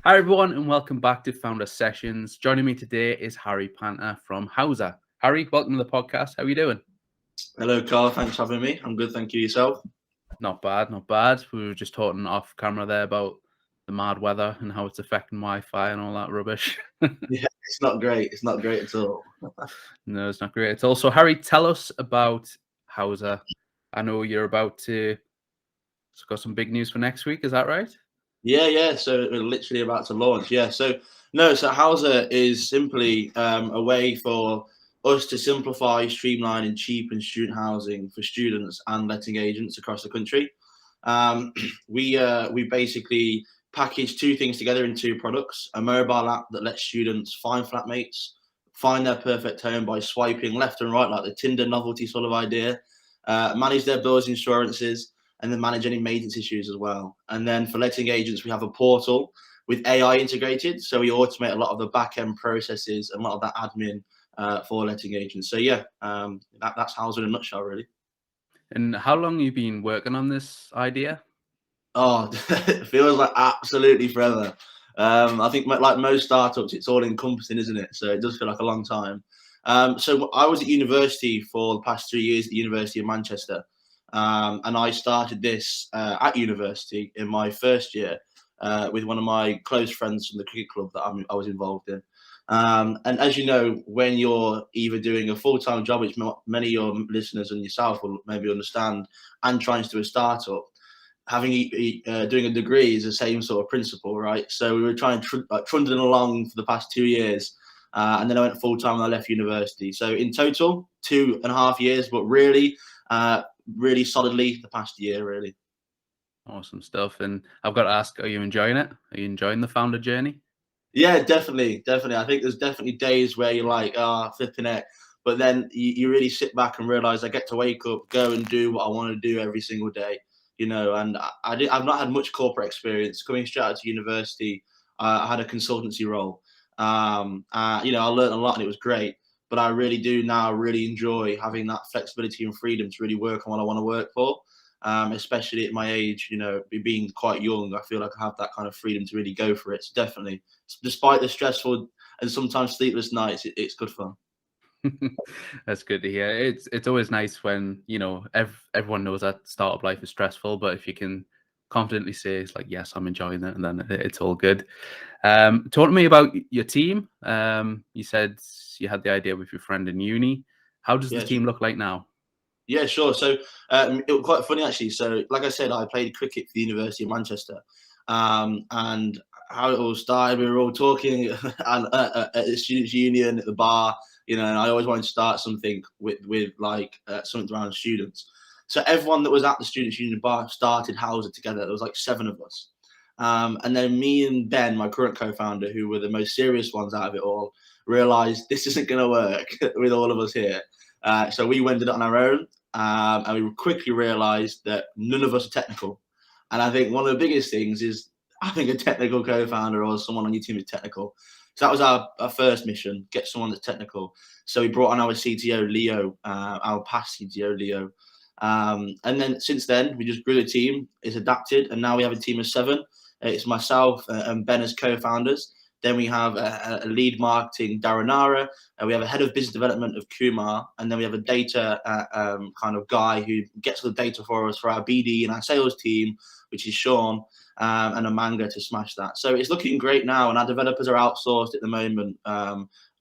Hi everyone, and welcome back to Founder Sessions. Joining me today is Harry Panter from Housr. Harry, welcome to the podcast. How are you doing? Hello, Carl. Thanks for having me. I'm good, thank you. Yourself? Not bad, not bad. We were just talking off camera there about the mad weather and how it's affecting Wi-Fi and all that rubbish. Yeah, it's not great. It's not great at all. No, it's not great at all. So, Harry, tell us about Housr. I know you're about to got some big news for next week. Is that right? Yeah. So we're literally about to launch. Yeah. So Housr is simply a way for us to simplify, streamline, and cheapen student housing for students and letting agents across the country. Um, we basically package two things together in two products: a mobile app that lets students find flatmates, find their perfect home by swiping left and right, like the Tinder novelty sort of idea, manage their bills, insurances, and then manage any maintenance issues as well. And then for letting agents, we have a portal with AI integrated, so we automate a lot of the back end processes and a lot of that admin for letting agents. So yeah, that's Housr in a nutshell, really. And how long have you been working on this idea? Oh, it feels like absolutely forever. I think like most startups, it's all encompassing, isn't it? So it does feel like a long time. So I was at university for the past 3 years at the University of Manchester, and I started this at university in my first year with one of my close friends from the cricket club that I was involved in. And as you know, when you're either doing a full-time job, which many of your listeners and yourself will maybe understand, and trying to do a startup, having doing a degree is the same sort of principle, right? So we were trying trundling along for the past 2 years, and then I went full time when I left university. So in total, 2.5 years, but really solidly the past year, really. Awesome stuff. And I've got to ask, are you enjoying it? Are you enjoying the founder journey? Yeah, definitely. I think there's definitely days where you're like, flipping it. But then you really sit back and realize I get to wake up, go and do what I want to do every single day, and I've not had much corporate experience. Coming straight out to university, I had a consultancy role. I learned a lot and it was great. But I really do now really enjoy having that flexibility and freedom to really work on what I want to work for. Especially at my age, being quite young, I feel like I have that kind of freedom to really go for it. So definitely, despite the stressful and sometimes sleepless nights, it's good fun. That's good to hear. It's always nice when everyone knows that startup life is stressful, but if you can confidently say it's like, yes, I'm enjoying it, and then it's all good. Talk to me about your team. You said you had the idea with your friend in uni. How does the Yeah, team look like now? yeah, sure. So it was quite funny actually. So like I said, I played cricket for the University of Manchester, and how it all started, we were all talking at the students' union at the bar, and I always wanted to start something with like something around students. So everyone that was at the students' union bar started Housr together. There was like 7 of us, and then me and Ben, my current co-founder, who were the most serious ones out of it all, realized this isn't going to work with all of us here. So we went it on our own, and we quickly realized that none of us are technical. And I think one of the biggest things is having a technical co-founder or someone on your team is technical. So that was our first mission: get someone that's technical. So we brought on our CTO Leo, our past CTO Leo, and then since then we just grew the team. It's adapted, and now we have a team of 7. It's myself and Ben as co-founders. Then we have a lead marketing, Daranara. We have a head of business development of Kumar. And then we have a data kind of guy who gets the data for us for our BD and our sales team, which is Sean, and a manga to smash that. So it's looking great now. And our developers are outsourced at the moment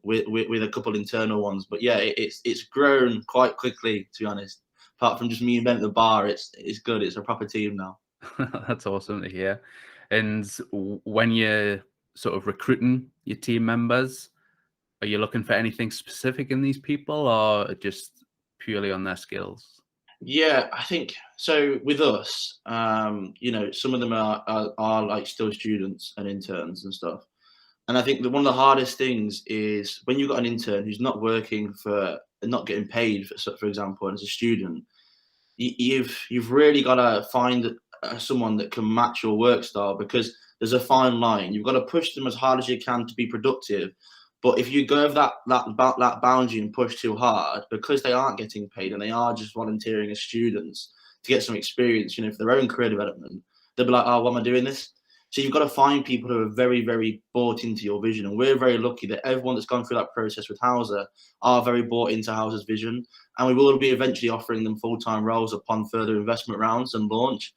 with a couple internal ones. But yeah, it's grown quite quickly, to be honest. Apart from just me and Ben at the bar, it's good. It's a proper team now. That's awesome to hear. And when you're sort of recruiting your team members, are you looking for anything specific in these people, or just purely on their skills? Yeah, I think so. With us, some of them are like still students and interns and stuff. And I think that one of the hardest things is when you've got an intern who's not working for, not getting paid, for example, and as a student, you've really got to find someone that can match your work style, because there's a fine line. You've got to push them as hard as you can to be productive, but if you go over that boundary and push too hard, because they aren't getting paid and they are just volunteering as students to get some experience, for their own career development, they'll be like, oh, why am I doing this? So you've got to find people who are very, very bought into your vision. And we're very lucky that everyone that's gone through that process with Housr are very bought into Housr's vision. And we will be eventually offering them full-time roles upon further investment rounds and launch.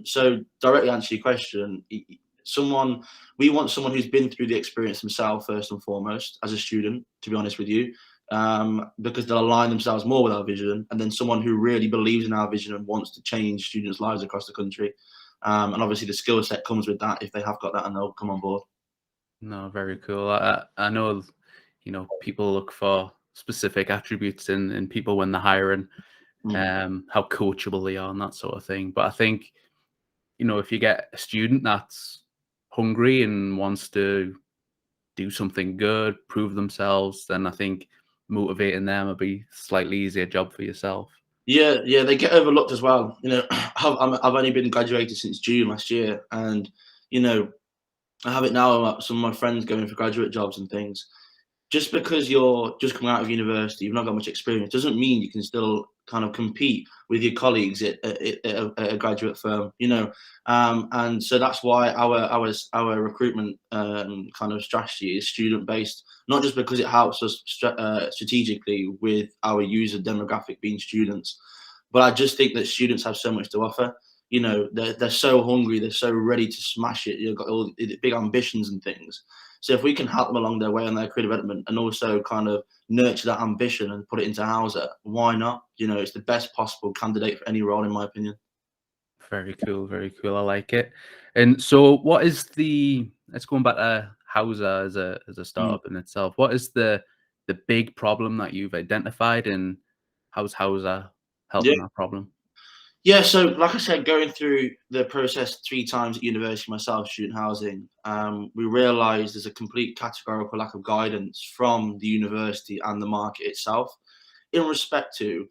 So directly answer your question, we want someone who's been through the experience themselves first and foremost as a student, to be honest with you, because they'll align themselves more with our vision, and then someone who really believes in our vision and wants to change students' lives across the country. And obviously the skill set comes with that if they have got that and they'll come on board. No, very cool. I know, you know, people look for specific attributes in people when they're hiring, how coachable they are and that sort of thing. But I think, you know, if you get a student that's hungry and wants to do something good, prove themselves, then I think motivating them will be a slightly easier job for yourself. Yeah, they get overlooked as well. You know, I've only been graduated since June last year, and you know, I have it now. Some of my friends going for graduate jobs and things. Just because you're just coming out of university, you've not got much experience, doesn't mean you can still kind of compete with your colleagues at a graduate firm, you know. And so that's why our recruitment kind of strategy is student based, not just because it helps us strategically with our user demographic being students, but I just think that students have so much to offer. You know, they're so hungry, they're so ready to smash it. You've got all the big ambitions and things. So if we can help them along their way on their career development and also kind of nurture that ambition and put it into Housr, why not? You know, it's the best possible candidate for any role, in my opinion. Very cool, very cool. I like it. And so what is let's go back to Housr as a startup in itself. What is the big problem that you've identified, and how's Housr helping that problem? Yeah, so like I said, going through the process 3 times at university myself, student housing, we realised there's a complete categorical lack of guidance from the university and the market itself in respect to,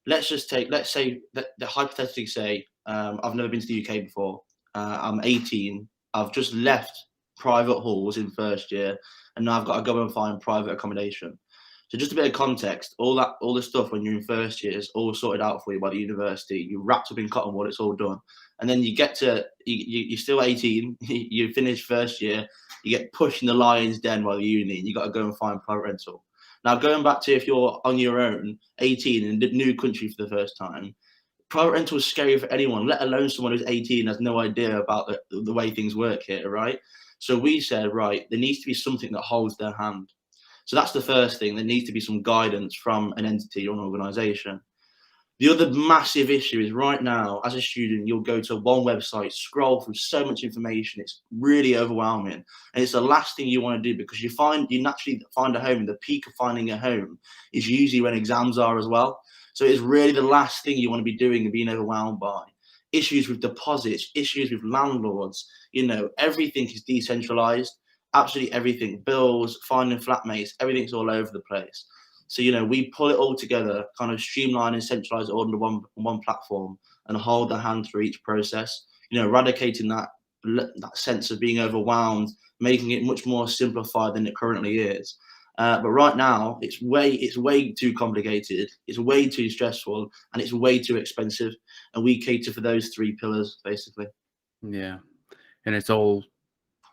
let's say that hypothetically say, I've never been to the UK before, I'm 18, I've just left private halls in first year, and now I've got to go and find private accommodation. So just a bit of context, all the stuff when you're in first year is all sorted out for you by the university. You're wrapped up in cotton wool, it's all done. And then you get to, you're still 18, you finish first year, you get pushed in the lion's den by the uni, and you got to go and find private rental. Now, going back to if you're on your own, 18, in a new country for the first time, private rental is scary for anyone, let alone someone who's 18 and has no idea about the way things work here, right? So we said, right, there needs to be something that holds their hand. So that's the first thing. There needs to be some guidance from an entity or an organization. The other massive issue is right now, as a student, you'll go to one website, scroll through so much information. It's really overwhelming. And it's the last thing you want to do, because you naturally find a home. The peak of finding a home is usually when exams are as well. So it's really the last thing you want to be doing and being overwhelmed by. Issues with deposits, issues with landlords, you know, everything is decentralized. Absolutely everything, bills, finding flatmates, everything's all over the place. So, you know, we pull it all together, kind of streamline and centralize it all under one platform and hold the hand through each process, you know, eradicating that sense of being overwhelmed, making it much more simplified than it currently is. But right now, it's way too complicated, it's way too stressful, and it's way too expensive. And we cater for those 3 pillars, basically. Yeah. And it's all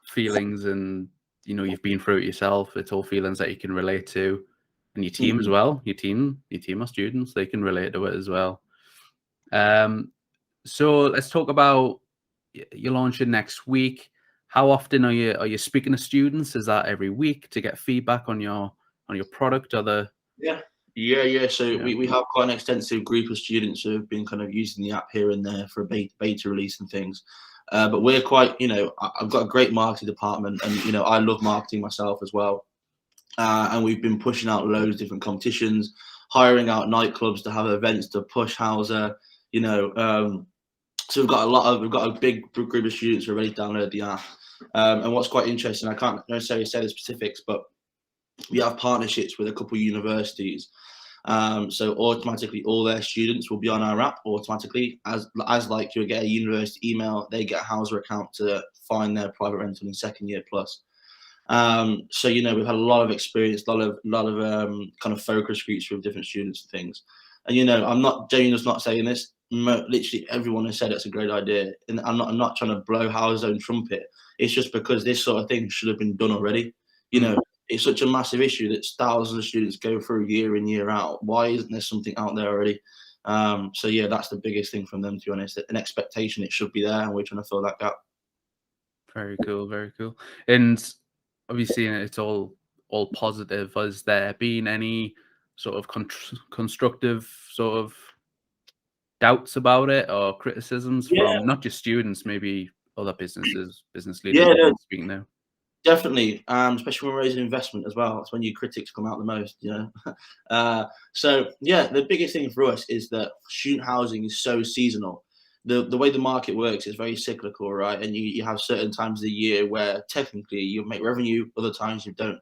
feelings, and you know, you've been through it yourself. It's all feelings that you can relate to, and your team as well. Your team of students, they can relate to it as well. So let's talk about your launching next week. How often are you speaking to students? Is that every week to get feedback on your product? Yeah. So we have quite an extensive group of students who have been kind of using the app here and there for a beta release and things. But we're quite, you know, I've got a great marketing department, and you know, I love marketing myself as well. And we've been pushing out loads of different competitions, hiring out nightclubs to have events to push Housr, you know. So we've got a big group of students who are ready to download the app. And what's quite interesting, I can't necessarily say the specifics, but we have partnerships with a couple of universities. So automatically all their students will be on our app automatically, as like you get a university email, they get a Housr account to find their private rental in second year plus. So, you know, we've had a lot of experience, a lot of kind of focus groups with different students and things. And, you know, I'm not, Jamie was not saying this, literally everyone has said it's a great idea, and I'm not trying to blow Howard's own trumpet. It's just because this sort of thing should have been done already. You know, it's such a massive issue that thousands of students go through year in, year out. Why isn't there something out there already? So yeah, that's the biggest thing from them, to be honest. An expectation, it should be there, and we're trying to fill that gap. Very cool, very cool. And obviously, it's all positive. Has there been any sort of constructive sort of doubts about it or criticisms Yeah, from not just students, maybe other businesses, business leaders yeah, that no, you're speaking now? definitely. Especially when raising investment as well. That's when your critics come out the most, you know. So yeah, the biggest thing for us is that student housing is so seasonal. The way the market works is very cyclical, right? And you have certain times of the year where technically you make revenue, other times you don't.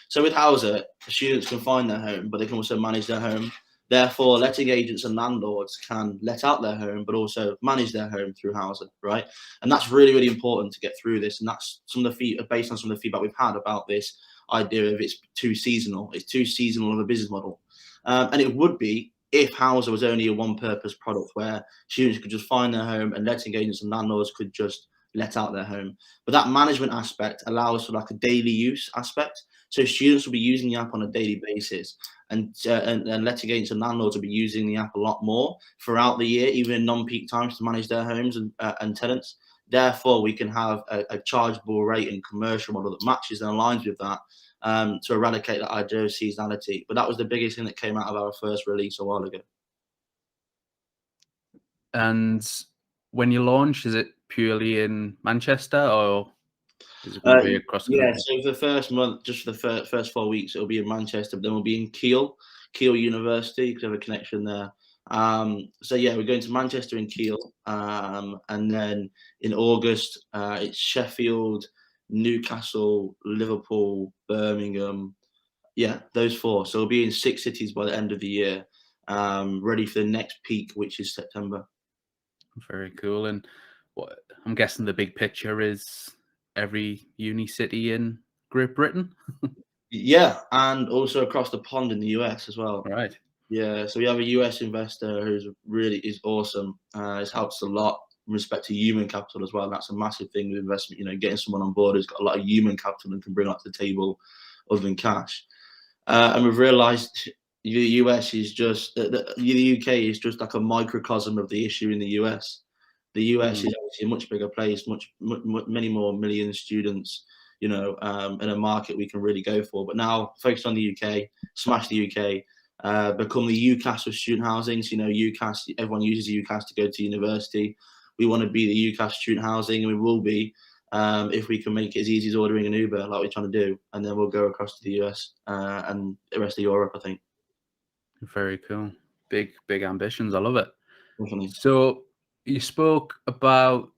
So with Housr, students can find their home, but they can also manage their home. Therefore, letting agents and landlords can let out their home, but also manage their home through Housr, right? And that's really, really important to get through this. And that's some of the based on some of the feedback we've had about this idea of it's too seasonal. It's too seasonal of a business model. And it would be if Housr was only a one-purpose product where students could just find their home and letting agents and landlords could just let out their home. But that management aspect allows for like a daily use aspect. So students will be using the app on a daily basis, and letting agents and landlords will be using the app a lot more throughout the year, even in non-peak times, to manage their homes and tenants. Therefore, we can have a chargeable rate and commercial model that matches and aligns with that, to eradicate that idea of seasonality. But that was the biggest thing that came out of our first release a while ago. And when you launch, is it purely in Manchester or is it going to be across the Yeah, country? so for the first month, just for the first 4 weeks, it'll be in Manchester, but then we'll be in Keele University, because we have a connection there. So yeah, we're going to Manchester and Keele, and then in August, it's Sheffield, Newcastle, Liverpool, Birmingham. Yeah, those four. So we'll be in 6 cities by the end of the year, ready for the next peak, which is September. Very cool. And what I'm guessing the big picture is every uni city in Great Britain. Yeah, and also across the pond in the US as well. Right. Yeah, so we have a US investor who's really is awesome. It's helped us a lot in respect to human capital as well. That's a massive thing with investment. You know, getting someone on board who's got a lot of human capital and can bring that to the table other than cash. And we've realised the US is just the UK is just like a microcosm of the issue in the US. The US is obviously a much bigger place, many more million students. You know, in a market we can really go for. But now focus on the UK, smash the UK. Become the UCAS of student housing. So, you know, UCAS, everyone uses UCAS to go to university. We want to be the UCAS student housing, and we will be, if we can make it as easy as ordering an Uber, like we're trying to do, and then we'll go across to the US and the rest of Europe, I think. Very cool. Big ambitions. I love it. Definitely. So you spoke about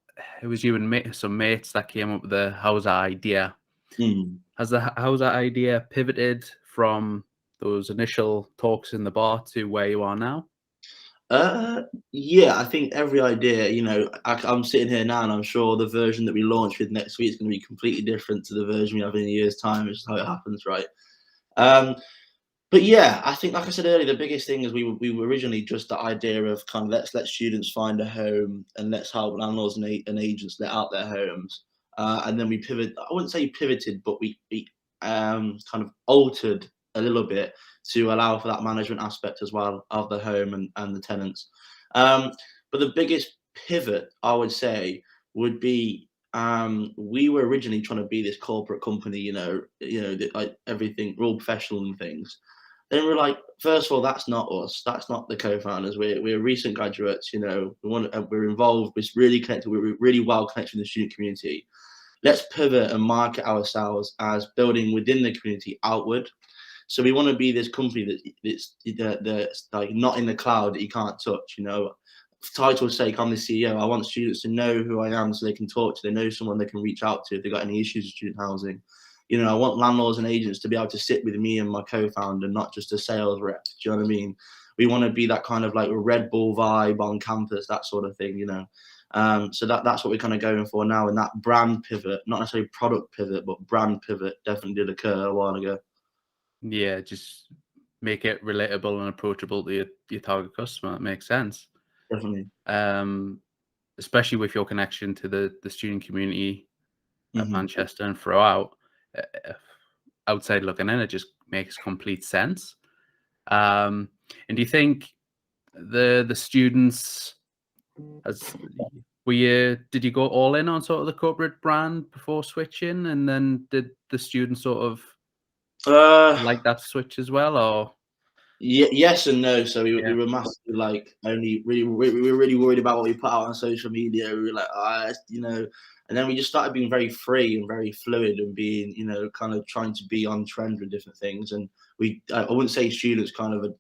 it was you and some mates that came up with the Housr idea. Mm. Has the Housr idea pivoted from those initial talks in the bar to where you are now? Yeah, I think every idea, you know, I'm sitting here now and I'm sure the version that we launch with next week is going to be completely different to the version we have in a year's time, which is how it happens, right? Um, But yeah, I think, like I said earlier, the biggest thing is we were originally just the idea of kind of let's let students find a home and let's help landlords and agents let out their homes. And then we pivot. I wouldn't say pivoted, but we kind of altered a little bit to allow for that management aspect as well of the home and the tenants. But the biggest pivot, I would say, would be we were originally trying to be this corporate company, like everything, we're all professional and things. Then we're like, first of all, that's not us. That's not the co-founders. We're recent graduates. You know, we're involved. We're really connected. We're really well connected with the student community. Let's pivot and market ourselves as building within the community outward. So we want to be this company that's like not in the cloud that you can't touch. You know, for title's sake, I'm the CEO. I want students to know who I am so they can talk to. They know someone they can reach out to if they've got any issues with student housing. You know, I want landlords and agents to be able to sit with me and my co-founder, not just a sales rep. Do you know what I mean? We want to be that kind of like a Red Bull vibe on campus, that sort of thing, you know. So that's what we're kind of going for now. And that brand pivot, not necessarily product pivot, but brand pivot definitely did occur a while ago. Yeah, just make it relatable and approachable to your target customer. That makes sense. Definitely. Especially with your connection to the student community at Hmm. Manchester and throughout. uh, Outside looking in, it just makes complete sense. Um, and do you think the students, as did you go all in on sort of the corporate brand before switching, and then did the students sort of Uh, like that switch as well, or Yes and no. So we yeah, were massively like only we were really worried about what we put out on social media. We were like, and then we just started being very free and very fluid and being, kind of trying to be on trend with different things. And I wouldn't say students kind of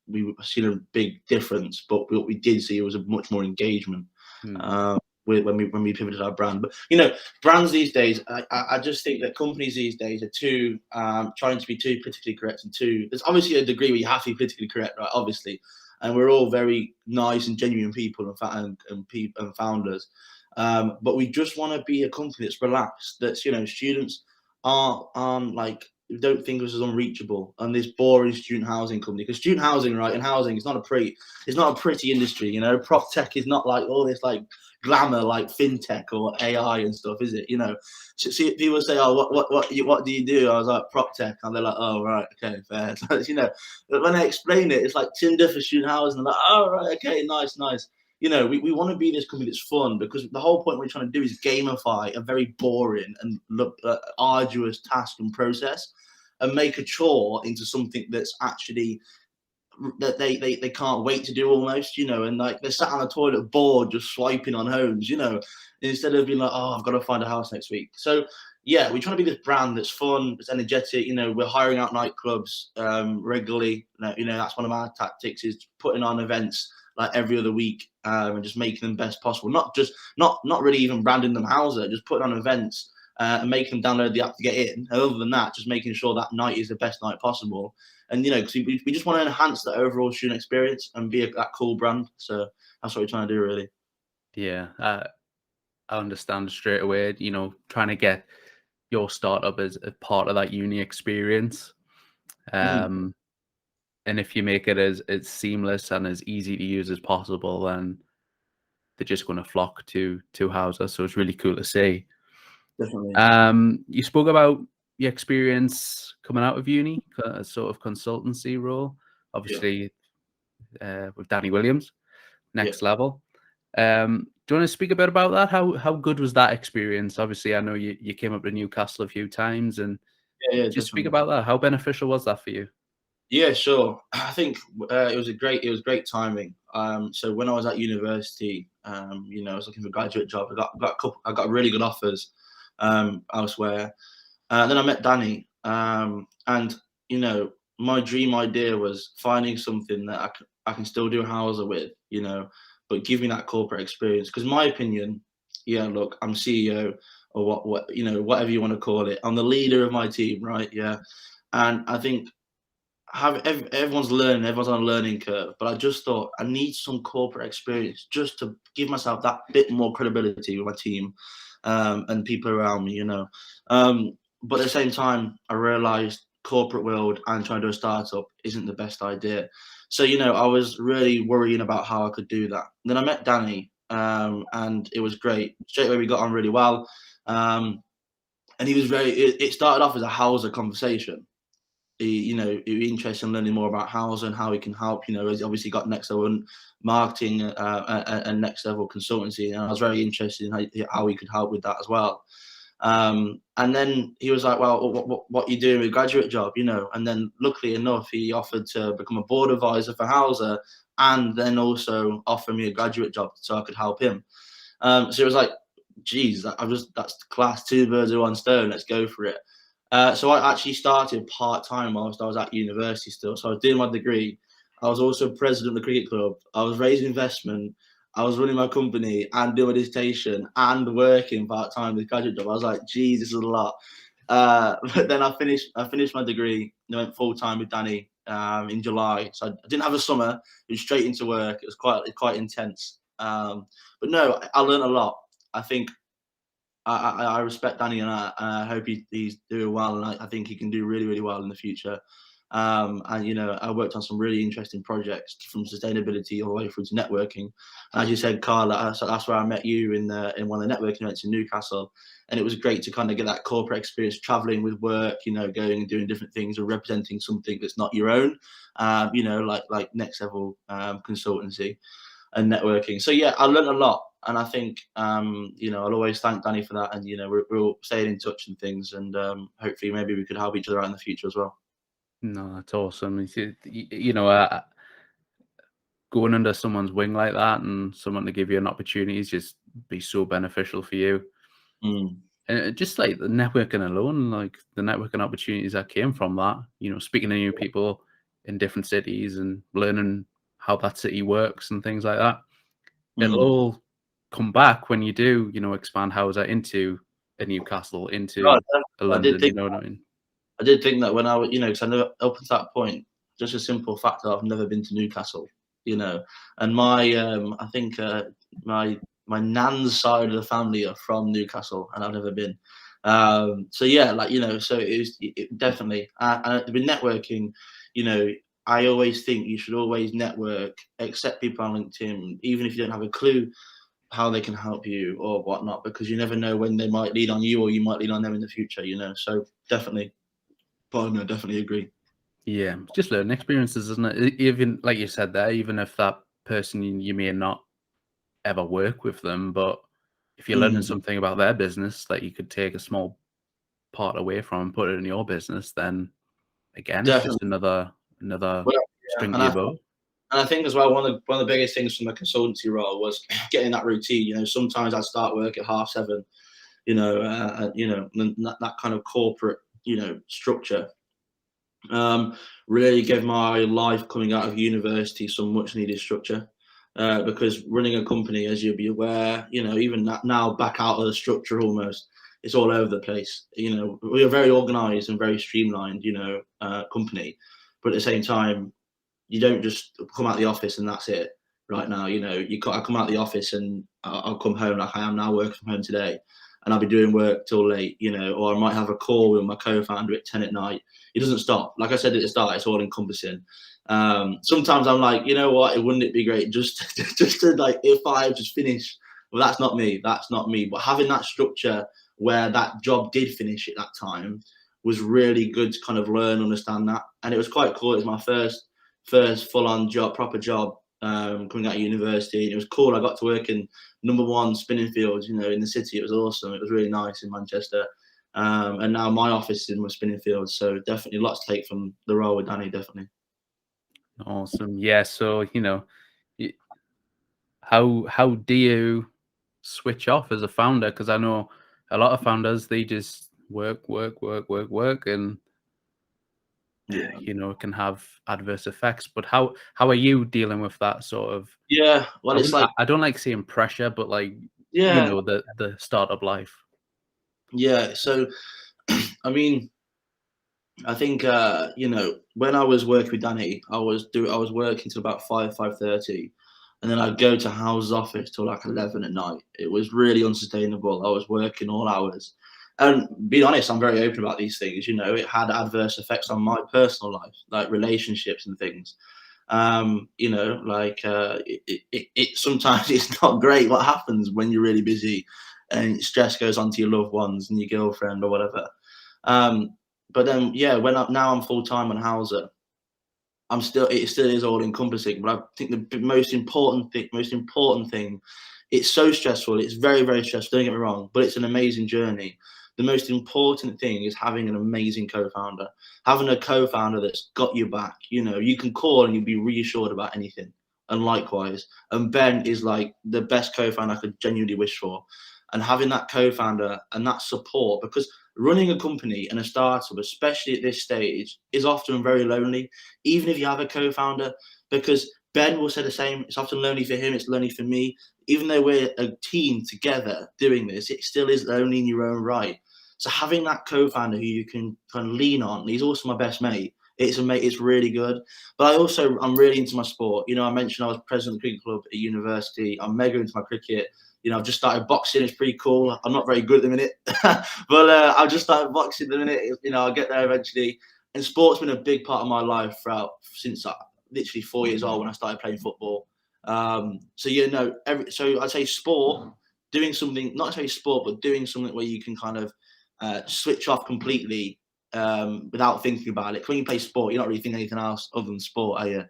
we seen a big difference, but what we did see was a much more engagement. hmm, Um, when we pivoted our brand, but brands these days, I just think that companies these days are too trying to be too politically correct, and too. There's obviously a degree where you have to be politically correct, right? Obviously, and we're all very nice and genuine people and founders, but we just want to be a company that's relaxed. That's students aren't like don't think of us as unreachable and this boring student housing company, because student housing, right, and housing is not a pretty industry. Prop tech is not like all this like glamour like fintech or AI and stuff, is it? See, people say, "Oh, what do you do?" I was like, "Prop tech," and they're like, "Oh, right, okay, fair." But when I explain it, it's like Tinder for student housing. I'm like, "Oh, right, okay, nice, nice." We want to be this company that's fun, because the whole point we're trying to do is gamify a very boring and arduous task and process, and make a chore into something that's actually that they can't wait to do almost, and like they're sat on a toilet bored just swiping on homes, instead of being like, oh, I've got to find a house next week. So yeah, we're trying to be this brand that's fun, that's energetic. We're hiring out nightclubs regularly. That's one of our tactics, is putting on events like every other week, and just making them best possible. Not really even branding them Housr, just putting on events and making them download the app to get in. And other than that, just making sure that night is the best night possible. And because we just want to enhance the overall student experience and be that cool brand. So that's what we're trying to do, really. yeah, I understand straight away. Trying to get your startup as a part of that uni experience. Mhm. Um, and if you make it as seamless and as easy to use as possible, then they're just going to flock to Housr. So it's really cool to see. Definitely. You spoke about your experience coming out of uni, a sort of consultancy role, Yeah. obviously with Danny Williams, Yeah. next level. Do you want to speak a bit about that? How good was that experience? Obviously, I know you came up to Newcastle a few times, and Yeah. Yeah. just speak Definitely. about that. How beneficial was that for you? Yeah. Sure. I think it was great timing. So when I was at university, I was looking for a graduate job. I got really good offers elsewhere. Then I met Danny, and my dream idea was finding something that I can still do Housr with, but give me that corporate experience. Because my opinion, yeah, look, I'm CEO or whatever you want to call it. I'm the leader of my team, right? Yeah, and I think everyone's learning, everyone's on a learning curve, but I just thought I need some corporate experience just to give myself that bit more credibility with my team, and people around me, but at the same time, I realized corporate world and trying to do a startup isn't the best idea. So, I was really worrying about how I could do that. And then I met Danny, and it was great. Straight away, we got on really well. And he was it started off as a Housr conversation. He was interested in learning more about Housr and how he can help. He's obviously got next level marketing and next level consultancy, and I was very interested in how he could help with that as well. And then he was like, "Well, what are you doing with a graduate job?" And then luckily enough, he offered to become a board advisor for Housr, and then also offer me a graduate job so I could help him. So it was like, geez, that's class, two birds with one stone. Let's go for it. So I actually started part time whilst I was at university still. So I was doing my degree. I was also president of the cricket club. I was raising investment. I was running my company and doing my dissertation and working part time with graduate job. I was like, geez, this is a lot. But then I finished my degree and went full time with Danny in July. So I didn't have a summer. It was straight into work. It was quite intense. But no, I learned a lot. I think I respect Danny, and I hope he's doing well, and I think he can do really, really well in the future. And I worked on some really interesting projects from sustainability all the way through to networking. And as you said, Carl, that's where I met you in one of the networking events in Newcastle. And it was great to kind of get that corporate experience, traveling with work, going and doing different things or representing something that's not your own, like next level consultancy and networking. So yeah, I learned a lot, and I think I'll always thank Danny for that. And we'll stay in touch and things, and hopefully maybe we could help each other out in the future as well. No, that's awesome. Going under someone's wing like that and someone to give you an opportunity is just be so beneficial for you. Mm, And just like the networking alone, like the networking opportunities that came from that, speaking to new people in different cities and learning how that city works and things like that. It'll mm. all come back when you do, expand Housr into a Newcastle, Oh, into a I did London, you think know what I mean? I did think that when I was, because I never up to that point, just a simple fact that I've never been to Newcastle, and my I think my nan's side of the family are from Newcastle, and I've never been. So yeah, so definitely. With networking, you know, I always think you should always network, accept people on LinkedIn, even if you don't have a clue how they can help you or whatnot, because you never know when they might lead on you or you might lead on them in the future. So definitely. But no, definitely agree. Yeah, it's just learning experiences, isn't it? Even like you said there, even if that person you may not ever work with them, but if you're learning Mm, something about their business that you could take a small part away from and put it in your business, then again, it's just definitely. another Well, yeah, string to your bow. and I think as well one of the biggest things from the consultancy role was getting that routine. Sometimes I'd start work at 7:30. And that kind of corporate structure really gave my life coming out of university some much needed structure. Because running a company, as you'll be aware, even now back out of the structure almost, it's all over the place. We are very organized and very streamlined, company, but at the same time, you don't just come out of the office and that's it. Right now, I come out of the office and I'll come home like I am now, working from home today, and I'll be doing work till late, or I might have a call with my co-founder at 10 at night. It doesn't stop. Like I said at the start, it's all encompassing. Sometimes I'm like, you know what? Wouldn't it be great just just to like if I just finish? Well, that's not me. That's not me. But having that structure where that job did finish at that time was really good to kind of learn, understand that, and it was quite cool. It was my first full-on job, proper job, coming out of university. And it was cool. I got to work in #1 spinning fields, in the city. It was awesome. It was really nice in Manchester. And now my office is in my spinning fields. So definitely lots to take from the role with Danny, definitely. Awesome. Yeah. So, y- how do you switch off as a founder? Because I know a lot of founders, they just work, work, work, work, work, and Yeah. it can have adverse effects. But how are you dealing with that sort of? Yeah. Well, I it's wouldn't. like, I don't like saying pressure, but like yeah, the startup life. yeah. So, I mean, I think when I was working with Danny, I was working till about 5:30, and then I'd go to House's office till like 11 at night. It was really unsustainable. I was working all hours, and being honest, I'm very open about these things. It had adverse effects on my personal life, like relationships and things. It sometimes it's not great what happens when you're really busy, and stress goes onto your loved ones and your girlfriend or whatever. Um, but then, yeah, now I'm full time on Housr. It still is all encompassing. But I think the most important thing, it's so stressful. It's very, very stressful. Don't get me wrong, but it's an amazing journey. The most important thing is having an amazing co-founder, having a co-founder that's got your back. You can call and you'll be reassured about anything. And likewise, and Ben is like the best co-founder I could genuinely wish for. And having that co-founder and that support, because running a company and a startup, especially at this stage, is often very lonely, even if you have a co-founder, because Ben will say the same. It's often lonely for him. It's lonely for me. Even though we're a team together doing this, it still is lonely in your own right. So having that co-founder who you can kind of lean on, he's also my best mate. It's really good. But I'm really into my sport. I mentioned I was president of the cricket club at university. I'm mega into my cricket. I've just started boxing. It's pretty cool. I'm not very good at the minute, but I've just started boxing at the minute. I'll get there eventually. and sport's been a big part of my life since literally 4 years old when I started playing football. So so I'd say sport, doing something, not necessarily sport, but doing something where you can kind of switch off completely without thinking about it. When you play sport, you're not really thinking anything else other than sport, are you?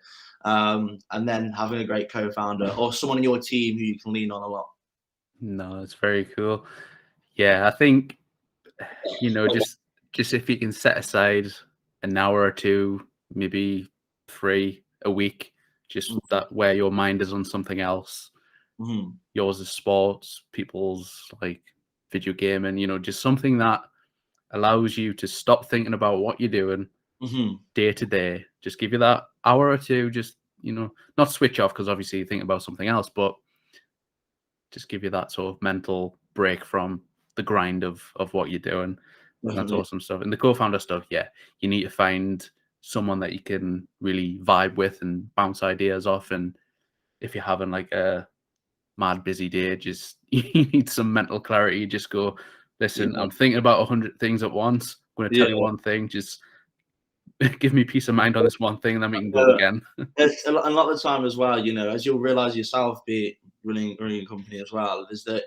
And then having a great co-founder or someone in your team who you can lean on a lot. No, that's very cool. Yeah, I think, just if you can set aside an hour or two, maybe 3 a week, just that where your mind is on something else. Mm-hmm. Yours is sports, people's like video gaming, just something that allows you to stop thinking about what you're doing day to day. Just give you that hour or two, just, not switch off because obviously you think about something else, but just give you that sort of mental break from the grind of what you're doing. And that's awesome stuff. And the co-founder stuff, yeah, you need to find someone that you can really vibe with and bounce ideas off. And if you're having like a mad busy day, just you need some mental clarity. Just go, listen, I'm thinking about 100 things at once. I'm going to tell you one thing. Just give me peace of mind on this one thing, and then we can go again. It's a lot of the time as well, as you'll realize yourself, be it running a company as well, is that,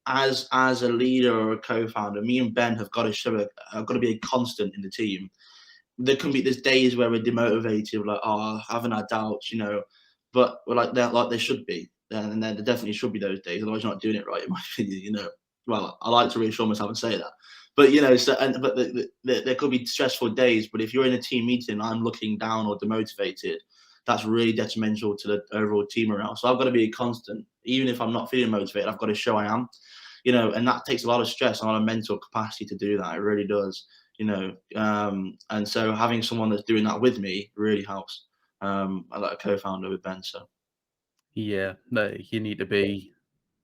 as a leader or a co-founder, me and Ben have got to I've got to be a constant in the team. There's days where we're demotivated, like, having our doubts, but we're like that, like there should be, and there definitely should be those days. Otherwise, you're not doing it right, in my opinion. Well, I like to reassure myself and say that, but there could be stressful days. But if you're in a team meeting, I'm looking down or demotivated, that's really detrimental to the overall team around. So I've got to be a constant, even if I'm not feeling motivated. I've got to show I am, and that takes a lot of stress and a lot of mental capacity to do that. It really does. And so having someone that's doing that with me really helps. I like a co-founder with Ben, so Yeah, no, you need to be,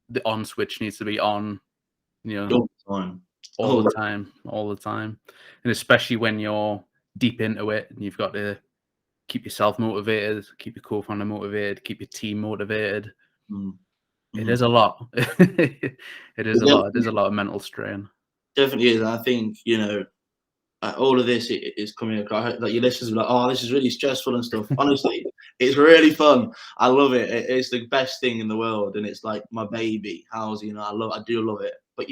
the on switch needs to be on, all the time, all the time, and especially when you're deep into it and you've got to keep yourself motivated, keep your co-founder motivated, keep your team motivated. It is a lot. It is a lot. There's a lot of mental strain. Definitely is. I think all of this is coming across. Like your listeners are like, "Oh, this is really stressful and stuff." Honestly, it's really fun. I love it. It's the best thing in the world, and it's like my baby. I do love it. But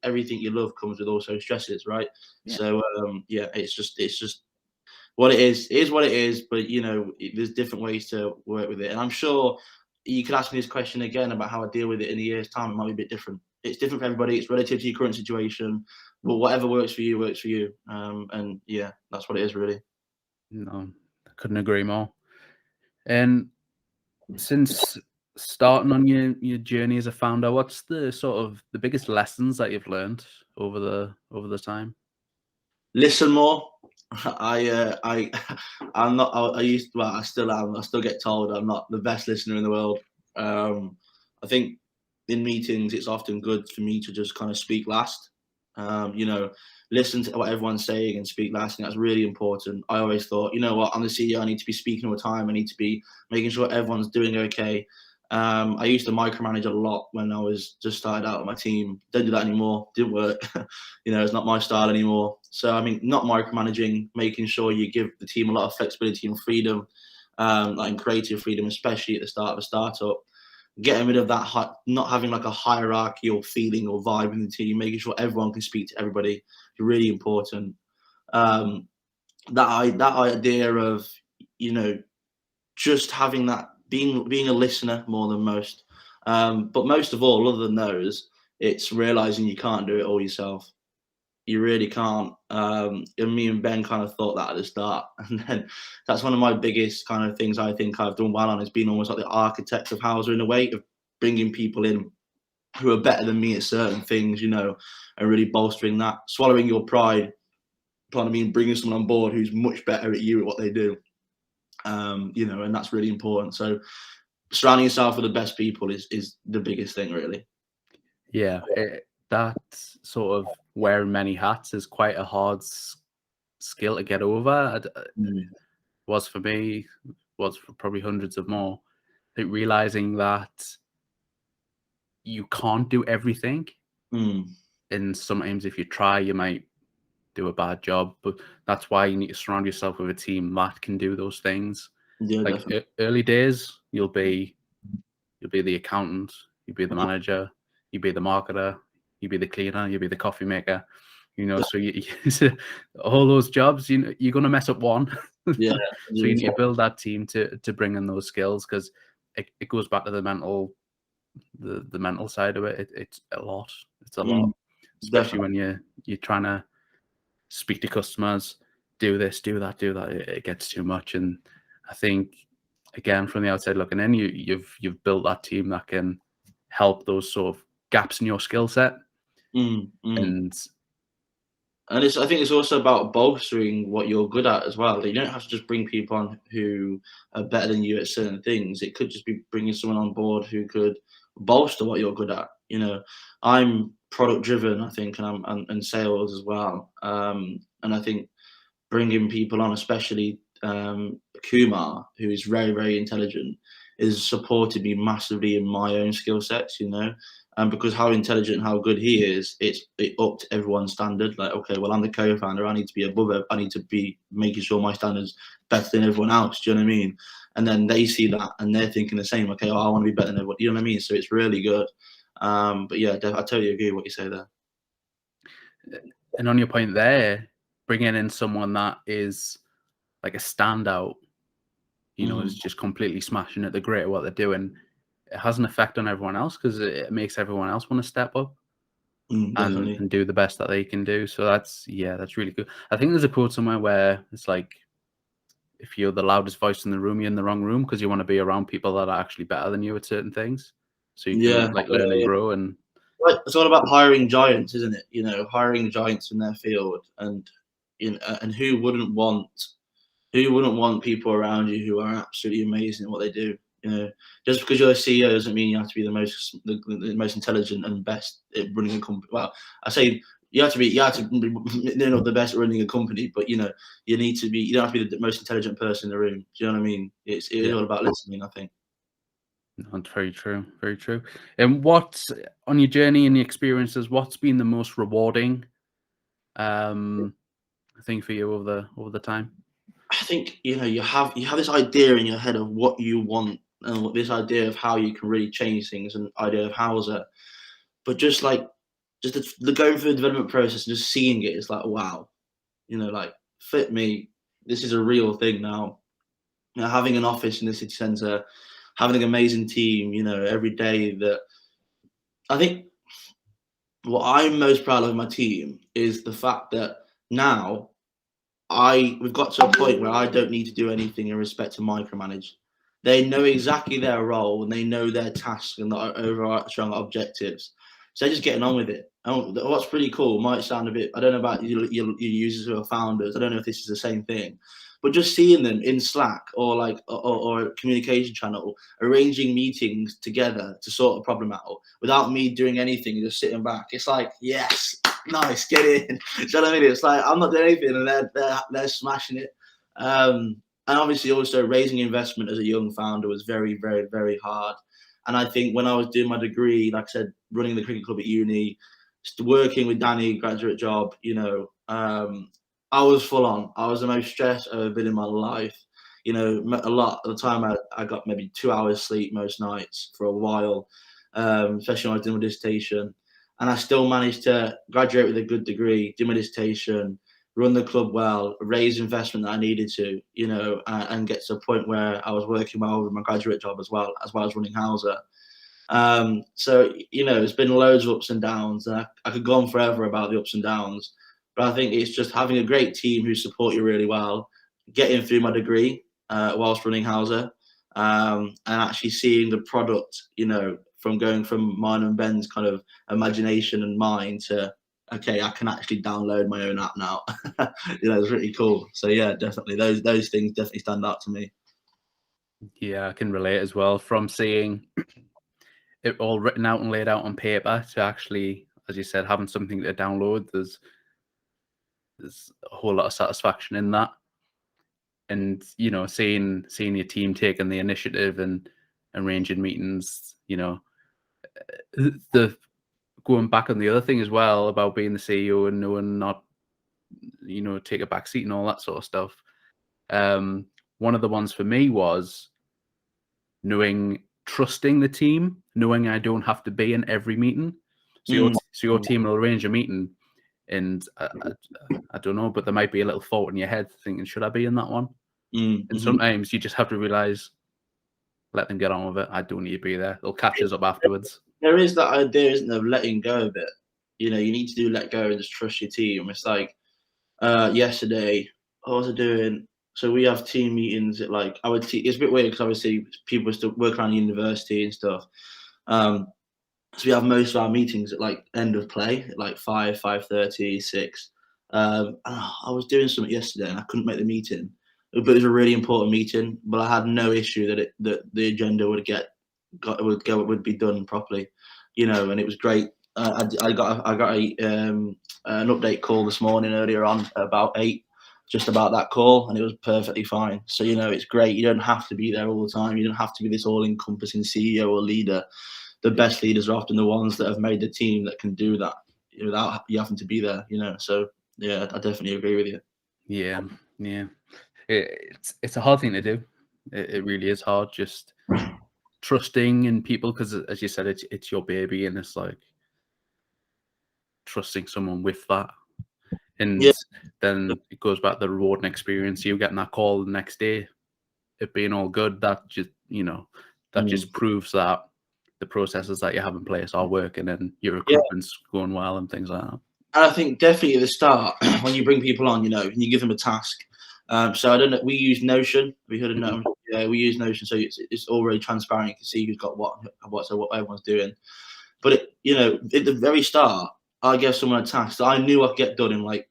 everything you love comes with also stresses, right? Yeah. So it's just what it is. It is what it is. But there's different ways to work with it, and I'm sure you could ask me this question again about how I deal with it in a year's time. It might be a bit different. It's different for everybody. It's relative to your current situation. But whatever works for you, works for you. And yeah, that's what it is, really. No, I couldn't agree more. And since starting on your journey as a founder, what's the sort of the biggest lessons that you've learned over the time? Listen more. I'm not. I used. Well, I still am. I still get told I'm not the best listener in the world. I think in meetings, it's often good for me to just kind of speak last. Listen to what everyone's saying and speak last. And that's really important. I always thought, what, I'm the CEO. I need to be speaking all the time. I need to be making sure everyone's doing okay. I used to micromanage a lot when I was just started out with my team. Don't do that anymore. Didn't work. It's not my style anymore. So, not micromanaging, making sure you give the team a lot of flexibility and freedom, like creative freedom, especially at the start of a startup. Getting rid of that, not having like a hierarchy or feeling or vibe in the team, making sure everyone can speak to everybody is really important. That idea of, just having that, being a listener more than most. But most of all, other than those, it's realizing you can't do it all yourself. You really can't. And me and Ben kind of thought that at the start, and then that's one of my biggest kind of things I think I've done well on, is being almost like the architect of Housr, in a way, of bringing people in who are better than me at certain things, and really bolstering that, swallowing your pride, bringing someone on board who's much better at you at what they do. And that's really important. So surrounding yourself with the best people is the biggest thing, really. Yeah, that sort of wearing many hats is quite a hard skill to get over. Was for me, was for probably hundreds of more. I think realizing that you can't do everything, and sometimes if you try, you might do a bad job. But that's why you need to surround yourself with a team that can do those things. Yeah, Like definitely. early days, you'll be the accountant, you'll be the manager, you'll be the marketer, you'll be the cleaner, you'll be the coffee maker. So all those jobs, you're gonna mess up one. Yeah. So you need to build that team to bring in those skills, because it goes back to the mental side of it. It's a lot. It's a lot, especially when you're trying to speak to customers, do this, do that, do that. It gets too much. And I think, again, from the outside looking in, you've built that team that can help those sort of gaps in your skill set. And I think it's also about bolstering what you're good at as well. You don't have to just bring people on who are better than you at certain things. It could just be bringing someone on board who could bolster what you're good at. I'm product driven, I think, and sales as well. And I think bringing people on, especially Kumar, who is very, very intelligent, is supported me massively in my own skill sets, and because how intelligent, how good he is, it upped everyone's standard. Like, okay, well, I'm the co-founder, I need to be above it, I need to be making sure my standards better than everyone else. Do you know what I mean? And then they see that and they're thinking the same. Okay, I want to be better than everyone. You know what I mean? So it's really good. But yeah, I totally agree with what you say there. And on your point there, bringing in someone that is like a standout, is just completely smashing it, they're great at what they're doing, it has an effect on everyone else, because it makes everyone else want to step up and do the best that they can do. So that's really good. I think there's a quote somewhere where it's like, if you're the loudest voice in the room, you're in the wrong room, because you want to be around people that are actually better than you at certain things, so you can learn and grow. And it's all about hiring giants, isn't it? Hiring giants in their field, and and who wouldn't want people around you who are absolutely amazing at what they do? Just because you're a CEO doesn't mean you have to be the most intelligent and best at running a company. Well, I say you have to be the best at running a company, but you don't have to be the most intelligent person in the room. Do you know what I mean? It is all about listening, I think. That's very true. Very true. And what's on your journey and your experiences, what's been the most rewarding thing for you over the time? I think you have this idea in your head of what you want, and this idea of how you can really change things, and idea of Housr. But just going through the development process and just seeing it is like, wow, like, fit me, this is a real thing now. Having an office in the city centre, having an amazing team, every day. That I think what I'm most proud of my team is the fact that now we've got to a point where I don't need to do anything in respect to micromanage. They know exactly their role and they know their tasks and the overarching objectives. So they're just getting on with it. And what's pretty cool, might sound a bit, I don't know about your users who are founders, I don't know if this is the same thing, but just seeing them in Slack or or a communication channel, arranging meetings together to sort a problem out without me doing anything, just sitting back. It's like, yes, nice, get in. Do you know what I mean? It's like, I'm not doing anything and they're smashing it. And obviously also raising investment as a young founder was very, very, very hard. And I think when I was doing my degree, like I said, running the cricket club at uni, working with Danny, graduate job, I was full on. I was the most stressed I've ever been in my life. A lot of the time I got maybe 2 hours sleep most nights for a while, especially when I was doing my dissertation. And I still managed to graduate with a good degree, do my dissertation, run the club well, raise investment that I needed to, and get to a point where I was working well with my graduate job as well as running Housr. So, it's been loads of ups and downs. And I could go on forever about the ups and downs. But I think it's just having a great team who support you really well, getting through my degree whilst running Housr, and actually seeing the product, from going from mine and Ben's kind of imagination and mind to, okay, I can actually download my own app now. It's really cool. So yeah, definitely those things definitely stand out to me. Yeah, I can relate as well, from seeing it all written out and laid out on paper to actually, as you said, having something to download. There's a whole lot of satisfaction in that. And seeing your team taking the initiative and arranging meetings, the going back on the other thing as well about being the CEO and knowing not take a back seat and all that sort of stuff. One of the ones for me was trusting the team, knowing I don't have to be in every meeting. So your team will arrange a meeting, and I don't know, but there might be a little thought in your head thinking, should I be in that one? And sometimes you just have to realize, let them get on with it. I don't need to be there. They'll catch us up afterwards. There is that idea, isn't there, of letting go of it. You need to let go and just trust your team. It's like yesterday, what was I doing? So we have team meetings at like it's a bit weird because obviously people still work around university and stuff. So we have most of our meetings at like end of play, at like 5, 5:30, 6. I was doing something yesterday and I couldn't make the meeting, but it was a really important meeting. But I had no issue that the agenda would be done properly, and it was great. I got an update call this morning earlier on about 8, just about that call, and it was perfectly fine. So it's great. You don't have to be there all the time. You don't have to be this all-encompassing CEO or leader. The best leaders are often the ones that have made the team that can do that without you having to be there. So yeah, I definitely agree with you. Yeah. It's a hard thing to do. It really is hard. Just trusting in people, because as you said, it's your baby, and it's like trusting someone with that. And then it goes back to the rewarding experience. You getting that call the next day, it being all good. That just just proves that the processes that you have in place are working and your recruitment's going well and things like that. And I think definitely at the start, when you bring people on, and you give them a task. So I don't know. We use Notion. Have you heard of Notion? Yeah, we use Notion, so it's already transparent. You can see who's got what everyone's doing. But at the very start, I gave someone a task that I knew I could get done in like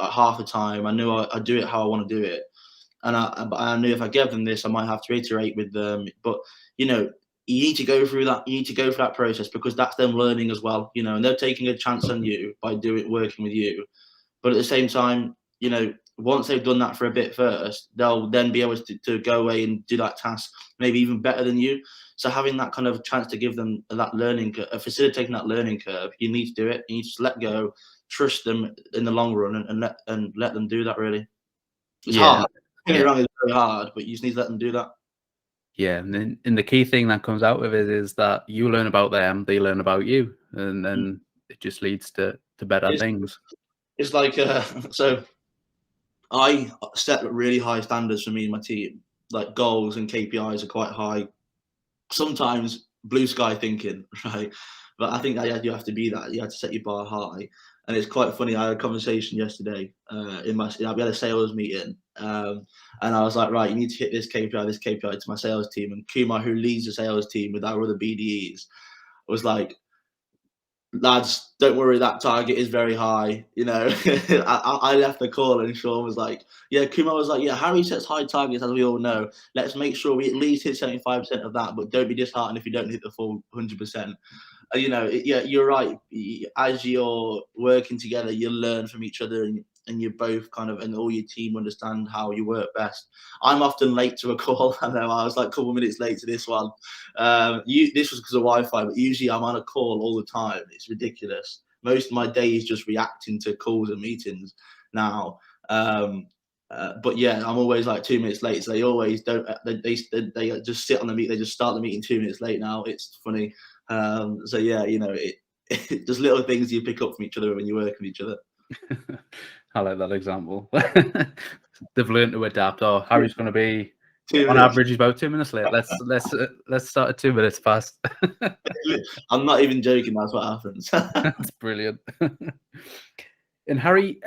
half the time. I knew I'd do it how I want to do it, and I knew if I gave them this, I might have to iterate with them. But you need to go through that. You need to go through that process, because that's them learning as well. And they're taking a chance on you by working with you. But at the same time, once they've done that for a bit first, they'll then be able to go away and do that task maybe even better than you. So having that kind of chance to give them that learning curve, facilitating that learning curve, you need to do it. You need to let go, trust them in the long run, and let them do that. Really, it's hard. Don't get me wrong, it's very hard, but you just need to let them do that. Yeah, and the key thing that comes out of it is that you learn about them, they learn about you, and then it just leads to better things. It's like so I set really high standards for me and my team. Like goals and KPIs are quite high. Sometimes blue sky thinking, right? But I think that you have to be that. You have to set your bar high. And it's quite funny. I had a conversation yesterday we had a sales meeting, and I was like, right, you need to hit this KPI to my sales team. And Kumar, who leads the sales team with our other BDEs, was like, lads, don't worry, that target is very high. I left the call and Sean was like, yeah, Kumar was like, yeah, Harry sets high targets, as we all know. Let's make sure we at least hit 75% of that, but don't be disheartened if you don't hit the full 100%. Yeah, you're right. As you're working together, you learn from each other, and you both kind of, and all your team understand how you work best. I'm often late to a call. I know I was like a couple of minutes late to this one. This was because of Wi-Fi, but usually I'm on a call all the time. It's ridiculous. Most of my day is just reacting to calls and meetings now. But yeah, I'm always like 2 minutes late. So they always don't. They just sit on the meet. They just start the meeting 2 minutes late now. It's funny. So yeah, just little things you pick up from each other when you work with each other. I like that example. They've learned to adapt. Oh, Harry's going to be on average he's about 2 minutes late. Let's start at 2 minutes past. I'm not even joking. That's what happens. That's brilliant. And Harry,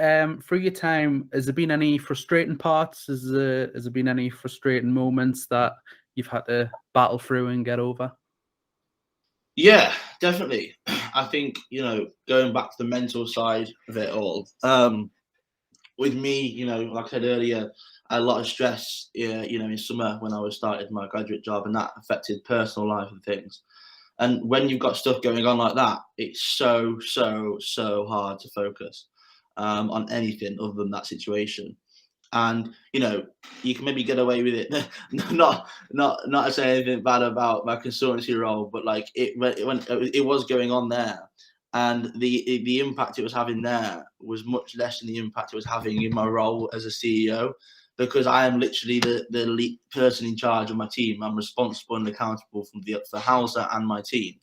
through your time, has there been any frustrating parts? Has there been any frustrating moments that you've had to battle through and get over? Yeah, definitely. I think, going back to the mental side of it all, with me, like I said earlier, I had a lot of stress, in summer when I was starting my graduate job, and that affected personal life and things. And when you've got stuff going on like that, it's so, so, so hard to focus on anything other than that situation. And you can maybe get away with it. not to say anything bad about my consultancy role, but like when it was going on there, and the impact it was having there was much less than the impact it was having in my role as a CEO, because I am literally the lead person in charge of my team. I'm responsible and accountable for Housr and my team.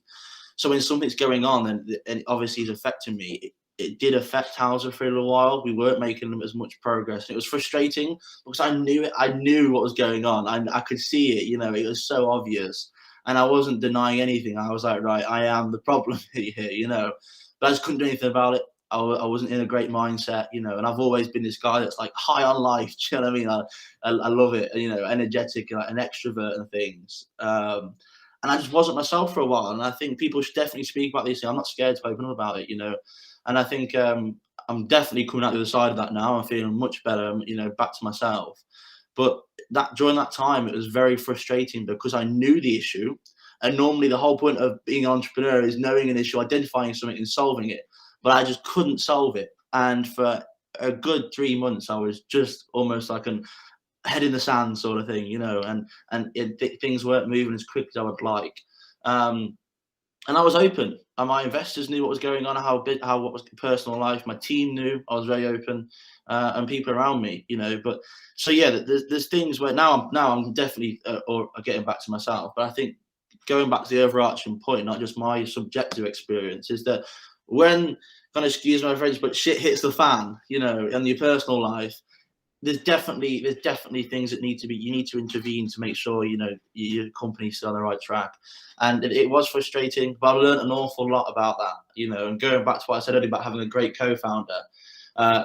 So when something's going on and it obviously is affecting me, it did affect Housr for a little while. We weren't making as much progress. It was frustrating because I knew it. I knew what was going on. I could see it. You know, it was so obvious, and I wasn't denying anything. I was like, right, I am the problem here. You know, but I just couldn't do anything about it. I wasn't in a great mindset, you know, and I've always been this guy that's like high on life. Do you know what I mean? I love it, you know, energetic, like an extrovert and things. And I just wasn't myself for a while. And I think people should definitely speak about these things. I'm not scared to open up about it, you know. And I think I'm definitely coming out the other side of that now. I'm feeling much better, you know, back to myself. But that during that time, it was very frustrating because I knew the issue. And normally the whole point of being an entrepreneur is knowing an issue, identifying something and solving it. But I just couldn't solve it. And for a good 3 months, I was just almost like an head in the sand sort of thing, you know, and things weren't moving as quick as I would like. And I was open, and my investors knew what was going on, what was personal life. My team knew I was very open, and people around me, you know. But so yeah, there's things where now I'm definitely or getting back to myself. But I think going back to the overarching point, not just my subjective experience, is that when, kind of excuse my French, but shit hits the fan, you know, in your personal life, there's definitely things that you need to intervene to make sure, you know, your company's still on the right track. And it was frustrating, but I learned an awful lot about that, you know. And going back to what I said earlier about having a great co-founder,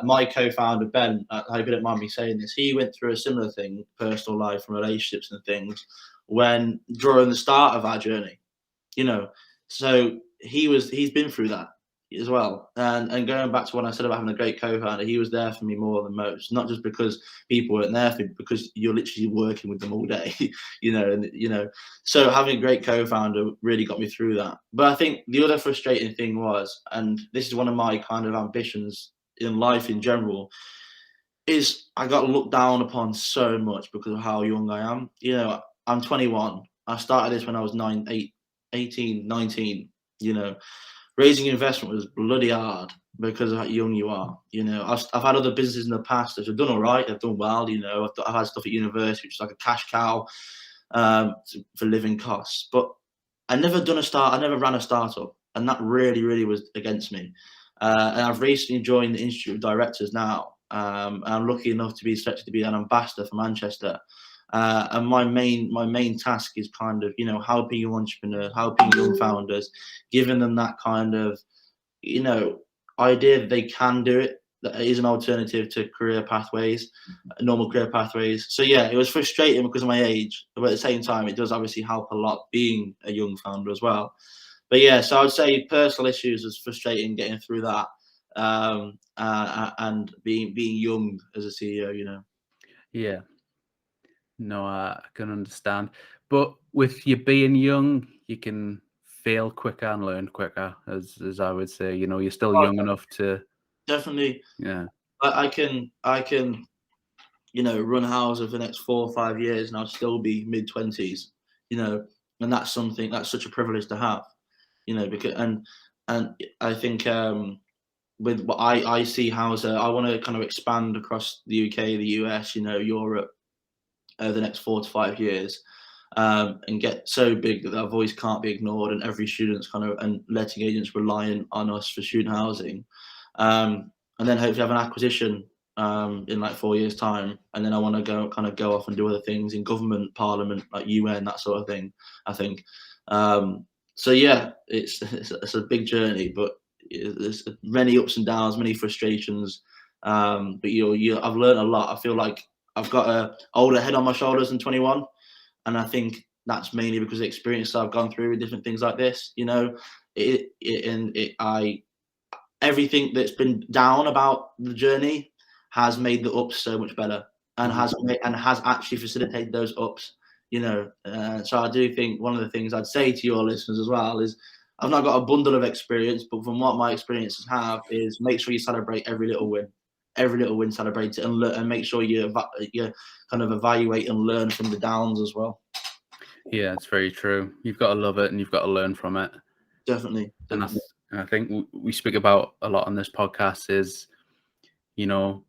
my co-founder Ben, I hope you don't mind me saying this, he went through a similar thing, personal life and relationships and things, when during the start of our journey, you know. So he's been through that as well. And going back to what I said about having a great co-founder, he was there for me more than most, not just because people weren't there for me, because you're literally working with them all day, you know. And you know, so having a great co-founder really got me through that. But I think the other frustrating thing was, and this is one of my kind of ambitions in life in general, is I got looked down upon so much because of how young I am. You know, I'm 21. I started this when I was 18, 19, you know. Raising investment was bloody hard because of how young you are. You know, I've had other businesses in the past that have done all right. They've done well. You know, I've had stuff at university, which is like a cash cow for living costs. But I never ran a startup, and that really was against me. And I've recently joined the Institute of Directors now. And I'm lucky enough to be selected to be an ambassador for Manchester. And my main task is kind of, you know, helping young entrepreneurs, helping young founders, giving them that kind of, you know, idea that they can do it, that it is an alternative to career pathways, normal career pathways. So yeah, it was frustrating because of my age, but at the same time, it does obviously help a lot being a young founder as well. But yeah, so I would say personal issues was frustrating getting through that, and being young as a CEO, you know. Yeah. No, I can understand. But with you being young, you can fail quicker and learn quicker, as I would say. You know, you're still young enough to. Definitely. Yeah. I can, you know, run Housr for the next 4 or 5 years and I'll still be mid-20s, you know, and that's such a privilege to have, you know, because, and I think, with what I see Housr, I want to kind of expand across the UK, the US, you know, Europe, over the next 4 to 5 years, and get so big that our voice can't be ignored, and every student's kind of, and letting agents relying on us for student housing, and then hopefully have an acquisition in like 4 years' time, and then I want to go off and do other things in government, parliament, like UN, that sort of thing. I think. So yeah, it's a big journey, but there's many ups and downs, many frustrations. But I've learned a lot. I feel like I've got a older head on my shoulders than 21, and I think that's mainly because of the experience I've gone through with different things like this. You know, everything that's been down about the journey has made the ups so much better, and has actually facilitated those ups. You know, so I do think one of the things I'd say to your listeners as well is, I've not got a bundle of experience, but from what my experiences have, is make sure you celebrate every little win. Every little win, celebrate it, and make sure you kind of evaluate and learn from the downs as well. Yeah, it's very true. You've got to love it and you've got to learn from it. Definitely. And And I think we speak about a lot on this podcast is, you know,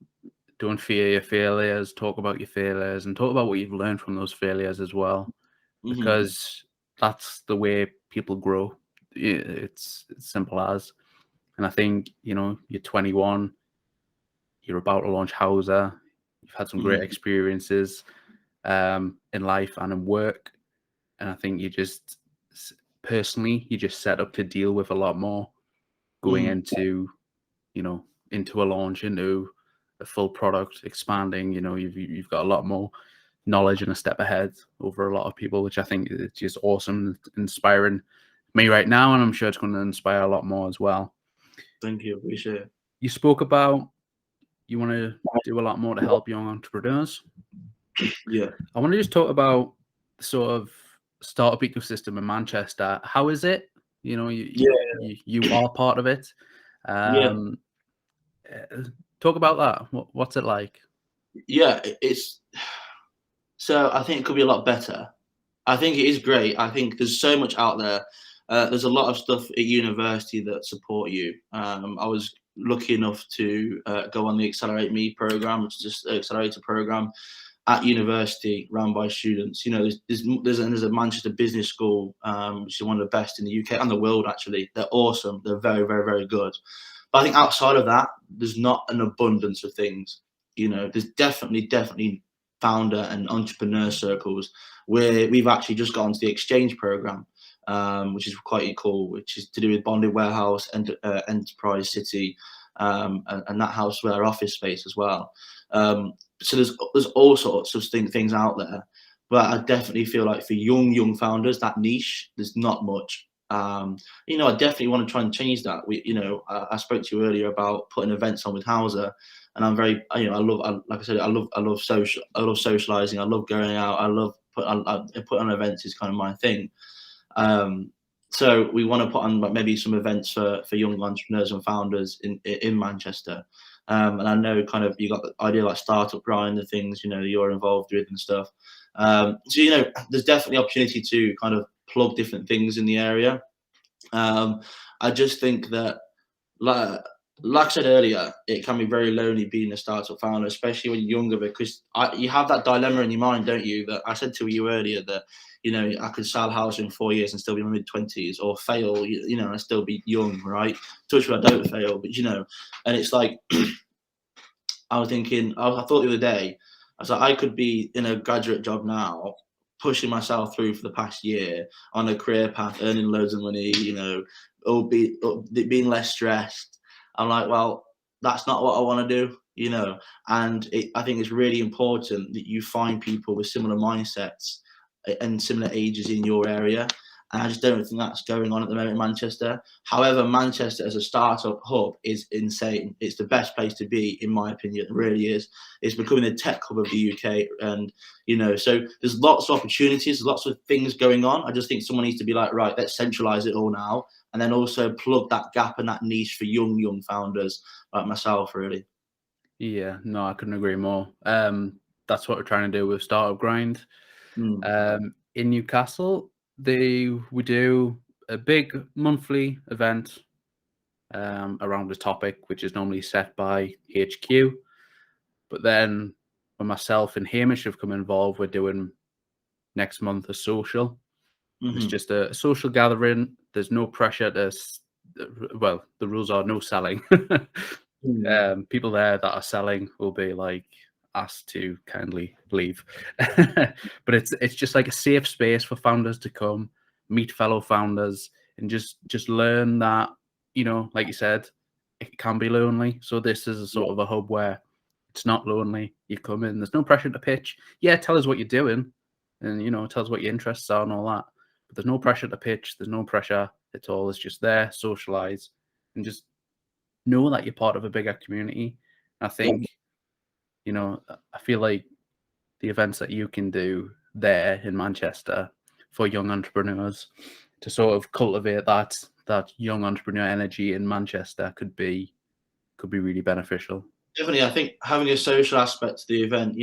don't fear your failures, talk about your failures, and talk about what you've learned from those failures as well, Hmm. because that's the way people grow. It's simple as. And I think, you're 21, you're about to launch Housr, you've had some great Hmm. experiences in life and in work. And I think personally, you just set up to deal with a lot more going Hmm. into, into a launch, into a full product, expanding. You've got a lot more knowledge and a step ahead over a lot of people, which I think is just awesome, inspiring me right now, and I'm sure it's going to inspire a lot more as well. Thank you. Appreciate it. You spoke about you want to do a lot more to help young entrepreneurs. Yeah. I want to just talk about the sort of startup ecosystem in Manchester. How is it? You are part of it. Yeah. Talk about that. What's it like? Yeah. It's so I think it could be a lot better. I think it is great. I think there's so much out there. There's a lot of stuff at university that support you. I was lucky enough to go on the Accelerate Me program, which is just an accelerator program at university run by students. There's a Manchester Business School, which is one of the best in the UK and the world, actually. They're awesome. They're very, very, very good. But I think outside of that, there's not an abundance of things. There's definitely founder and entrepreneur circles where we've actually just got onto the exchange program, which is quite cool, which is to do with bonded warehouse and enterprise city, and that houseware office space as well. So there's all sorts of things out there, but I definitely feel like for young founders, that niche, there's not much. I definitely want to try and change that. I spoke to you earlier about putting events on with Housr, and I'm very, like I said, I love socializing. I love going out. I love put on events is kind of my thing. So we want to put on maybe some events for young entrepreneurs and founders in Manchester. And I know kind of you got the idea like startup grind and things, you're involved with and stuff. So there's definitely opportunity to kind of plug different things in the area. I just think that like I said earlier, it can be very lonely being a startup founder, especially when you're younger, because you have that dilemma in your mind, don't you? That I said to you earlier that I could sell a house in 4 years and still be in my mid-20s, or fail, and still be young, right? Touch wood, I don't fail, but and it's like I was thinking, I thought the other day, I was like, I could be in a graduate job now, pushing myself through for the past year on a career path, earning loads of money, or being less stressed. I'm like, well, that's not what I want to do, And I think it's really important that you find people with similar mindsets and similar ages in your area. And I just don't think that's going on at the moment in Manchester. However, Manchester as a startup hub is insane. It's the best place to be, in my opinion. It really is. It's becoming the tech hub of the UK. And, so there's lots of opportunities, lots of things going on. I just think someone needs to be like, right, let's centralize it all now. And then also plug that gap and that niche for young founders like myself, really. Yeah, no, I couldn't agree more. That's what we're trying to do with Startup Grind. In Newcastle, we do a big monthly event around a topic, which is normally set by HQ. But then when myself and Hamish have come involved, we're doing next month a social. It's just a social gathering. There's no pressure well, the rules are no selling. People there that are selling will be like asked to kindly leave. But it's just like a safe space for founders to come, meet fellow founders, and just learn that, like you said, it can be lonely. So this is a sort of a hub where it's not lonely. You come in, there's no pressure to pitch. Yeah, tell us what you're doing, and tell us what your interests are and all that. But there's no pressure to pitch. There's no pressure at all. It's just there, socialize, and just know that you're part of a bigger community. I think, I feel like the events that you can do there in Manchester for young entrepreneurs to sort of cultivate that young entrepreneur energy in Manchester could be really beneficial. Definitely, I think having a social aspect to the event,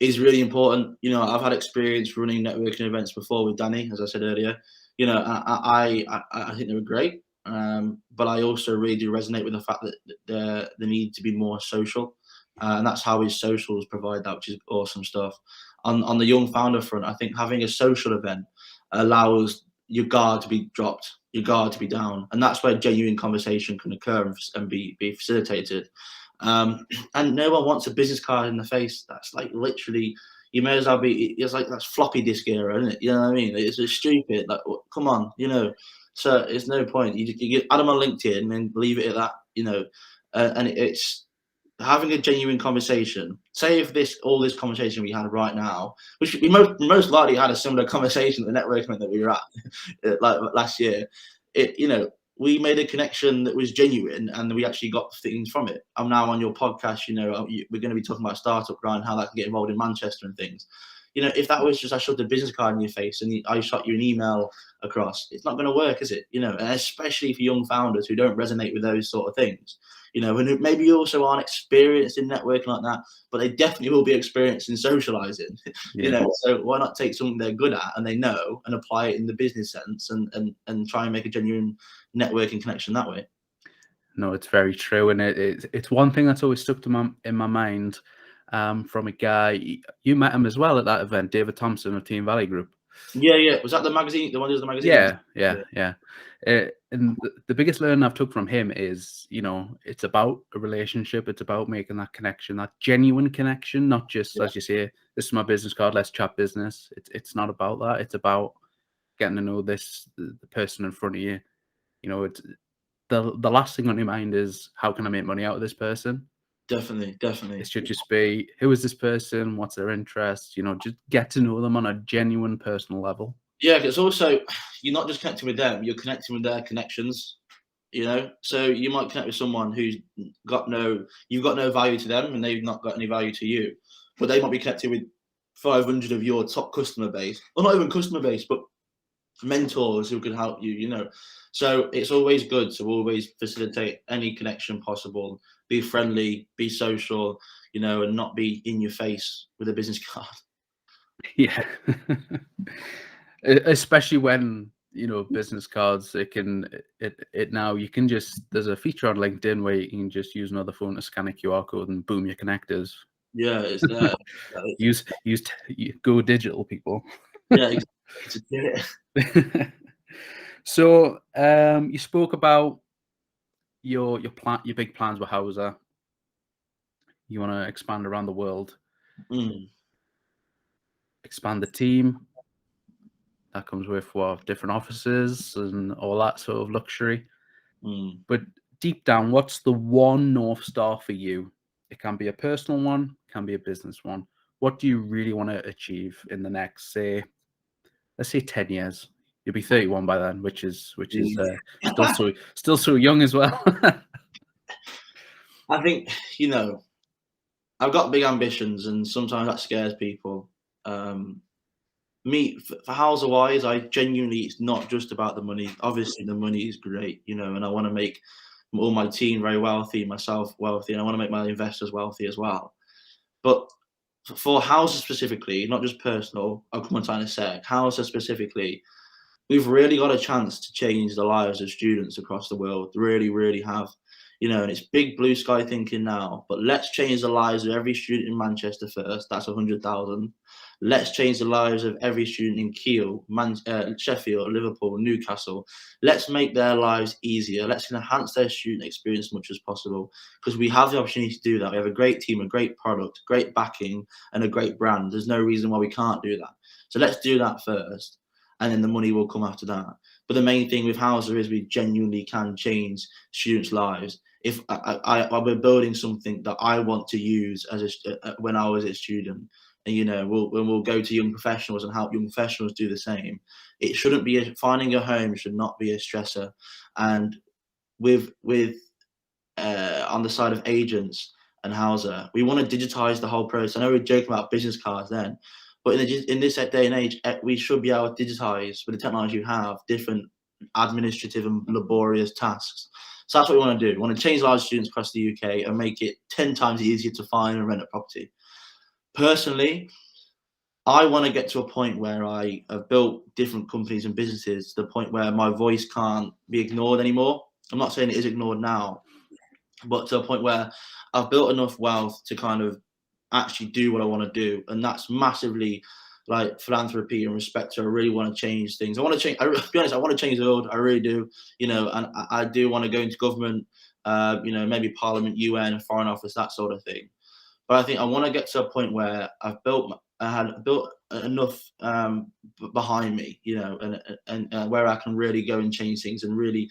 is really important. I've had experience running networking events before with Danny, as I said earlier. You know, I think they were great. But I also really do resonate with the fact that the need to be more social, and that's how his socials provide that, which is awesome stuff. On the young founder front, I think having a social event allows your guard to be dropped, your guard to be down, and that's where genuine conversation can occur and be facilitated. And no one wants a business card in the face. That's like literally, you may as well be. It's like that's floppy disk era, isn't it? You know what I mean? It's just stupid. Like, come on, you know. So it's no point. You add them on LinkedIn and then leave it at that, you know. And it's having a genuine conversation. Say if all this conversation we had right now, which we most likely had a similar conversation at the networking event that we were at like last year. You know, we made a connection that was genuine, and we actually got things from it. I'm now on your podcast. You know, we're going to be talking about startup grind, how that can get involved in Manchester and things. You know, if that was just I shoved a business card in your face and I shot you an email across, it's not going to work, is it? You know, and especially for young founders who don't resonate with those sort of things. You know, and maybe you also aren't experienced in networking like that, but they definitely will be experienced in socializing. Yeah. You know, so why not take something they're good at and they know and apply it in the business sense and try and make a genuine networking connection that way. No, it's very true, and it's one thing that's always stuck in my mind. From a guy, you met him as well at that event, David Thompson of Team Valley Group. Yeah. Was that the magazine? The one who does the magazine? Yeah. And the biggest learning I've took from him is, you know, it's about a relationship. It's about making that connection, that genuine connection, not just, as you say, this is my business card, let's chat business. It's not about that. It's about getting to know the person in front of you. You know, it's the last thing on your mind is, how can I make money out of this person? Definitely. It should just be, who is this person? What's their interest? You know, just get to know them on a genuine personal level. Yeah, because also you're not just connecting with them; you're connecting with their connections. You know, so you might connect with someone who's you've got no value to them, and they've not got any value to you, but they might be connected with 500 of your top customer base, or not even customer base, but mentors who can help you. You know, so it's always good to always facilitate any connection possible. Be friendly, be social, you know, and not be in your face with a business card. Yeah. Especially when, you know, business cards, now you can just, there's a feature on LinkedIn where you can just use another phone to scan a QR code and boom, your connectors. Yeah, it's there. Go digital, people. Yeah, exactly. So you spoke about your big plans with Housr. You want to expand around the world, expand the team. That comes with different offices and all that sort of luxury. But deep down, what's the one North Star for you? It can be a personal one, can be a business one. What do you really want to achieve in the next, let's say 10 years? You'll be 31 by then, which is still so young as well. I think, you know, I've got big ambitions, and sometimes that scares people. For Housr wise, I genuinely, it's not just about the money. Obviously, the money is great, you know, and I want to make all my team very wealthy, myself wealthy, and I want to make my investors wealthy as well. But for Housr specifically, not just personal, I'll come on to in a sec. Housr specifically, we've really got a chance to change the lives of students across the world. Really, really have. You know, and it's big blue sky thinking now, but let's change the lives of every student in Manchester first. That's 100,000. Let's change the lives of every student in Kiel, Sheffield, Liverpool, Newcastle. Let's make their lives easier. Let's enhance their student experience as much as possible, because we have the opportunity to do that. We have a great team, a great product, great backing, and a great brand. There's no reason why we can't do that. So let's do that first, and then the money will come after that. But the main thing with Housr is we genuinely can change students' lives. If we're building something that I want to use when I was a student, and you know, we'll go to young professionals and help young professionals do the same. It shouldn't be finding a home should not be a stressor. And with on the side of agents and Housr, we want to digitize the whole process. I know we're joking about business cards then, but in this day and age, we should be able to digitize, with the technology we have, different administrative and laborious tasks. So that's what we want to do. We want to change lives of students across the UK and make it 10 times easier to find and rent a property. Personally, I want to get to a point where I have built different companies and businesses to the point where my voice can't be ignored anymore. I'm not saying it is ignored now, but to a point where I've built enough wealth to kind of actually do what I want to do, and that's massively like philanthropy and respect. So I really want to change things. I want to change. To be honest, I want to change the world. I really do. You know, and I do want to go into government. You know, maybe Parliament, UN, Foreign Office, that sort of thing. But I think I want to get to a point where I had built enough behind me, you know, and where I can really go and change things and really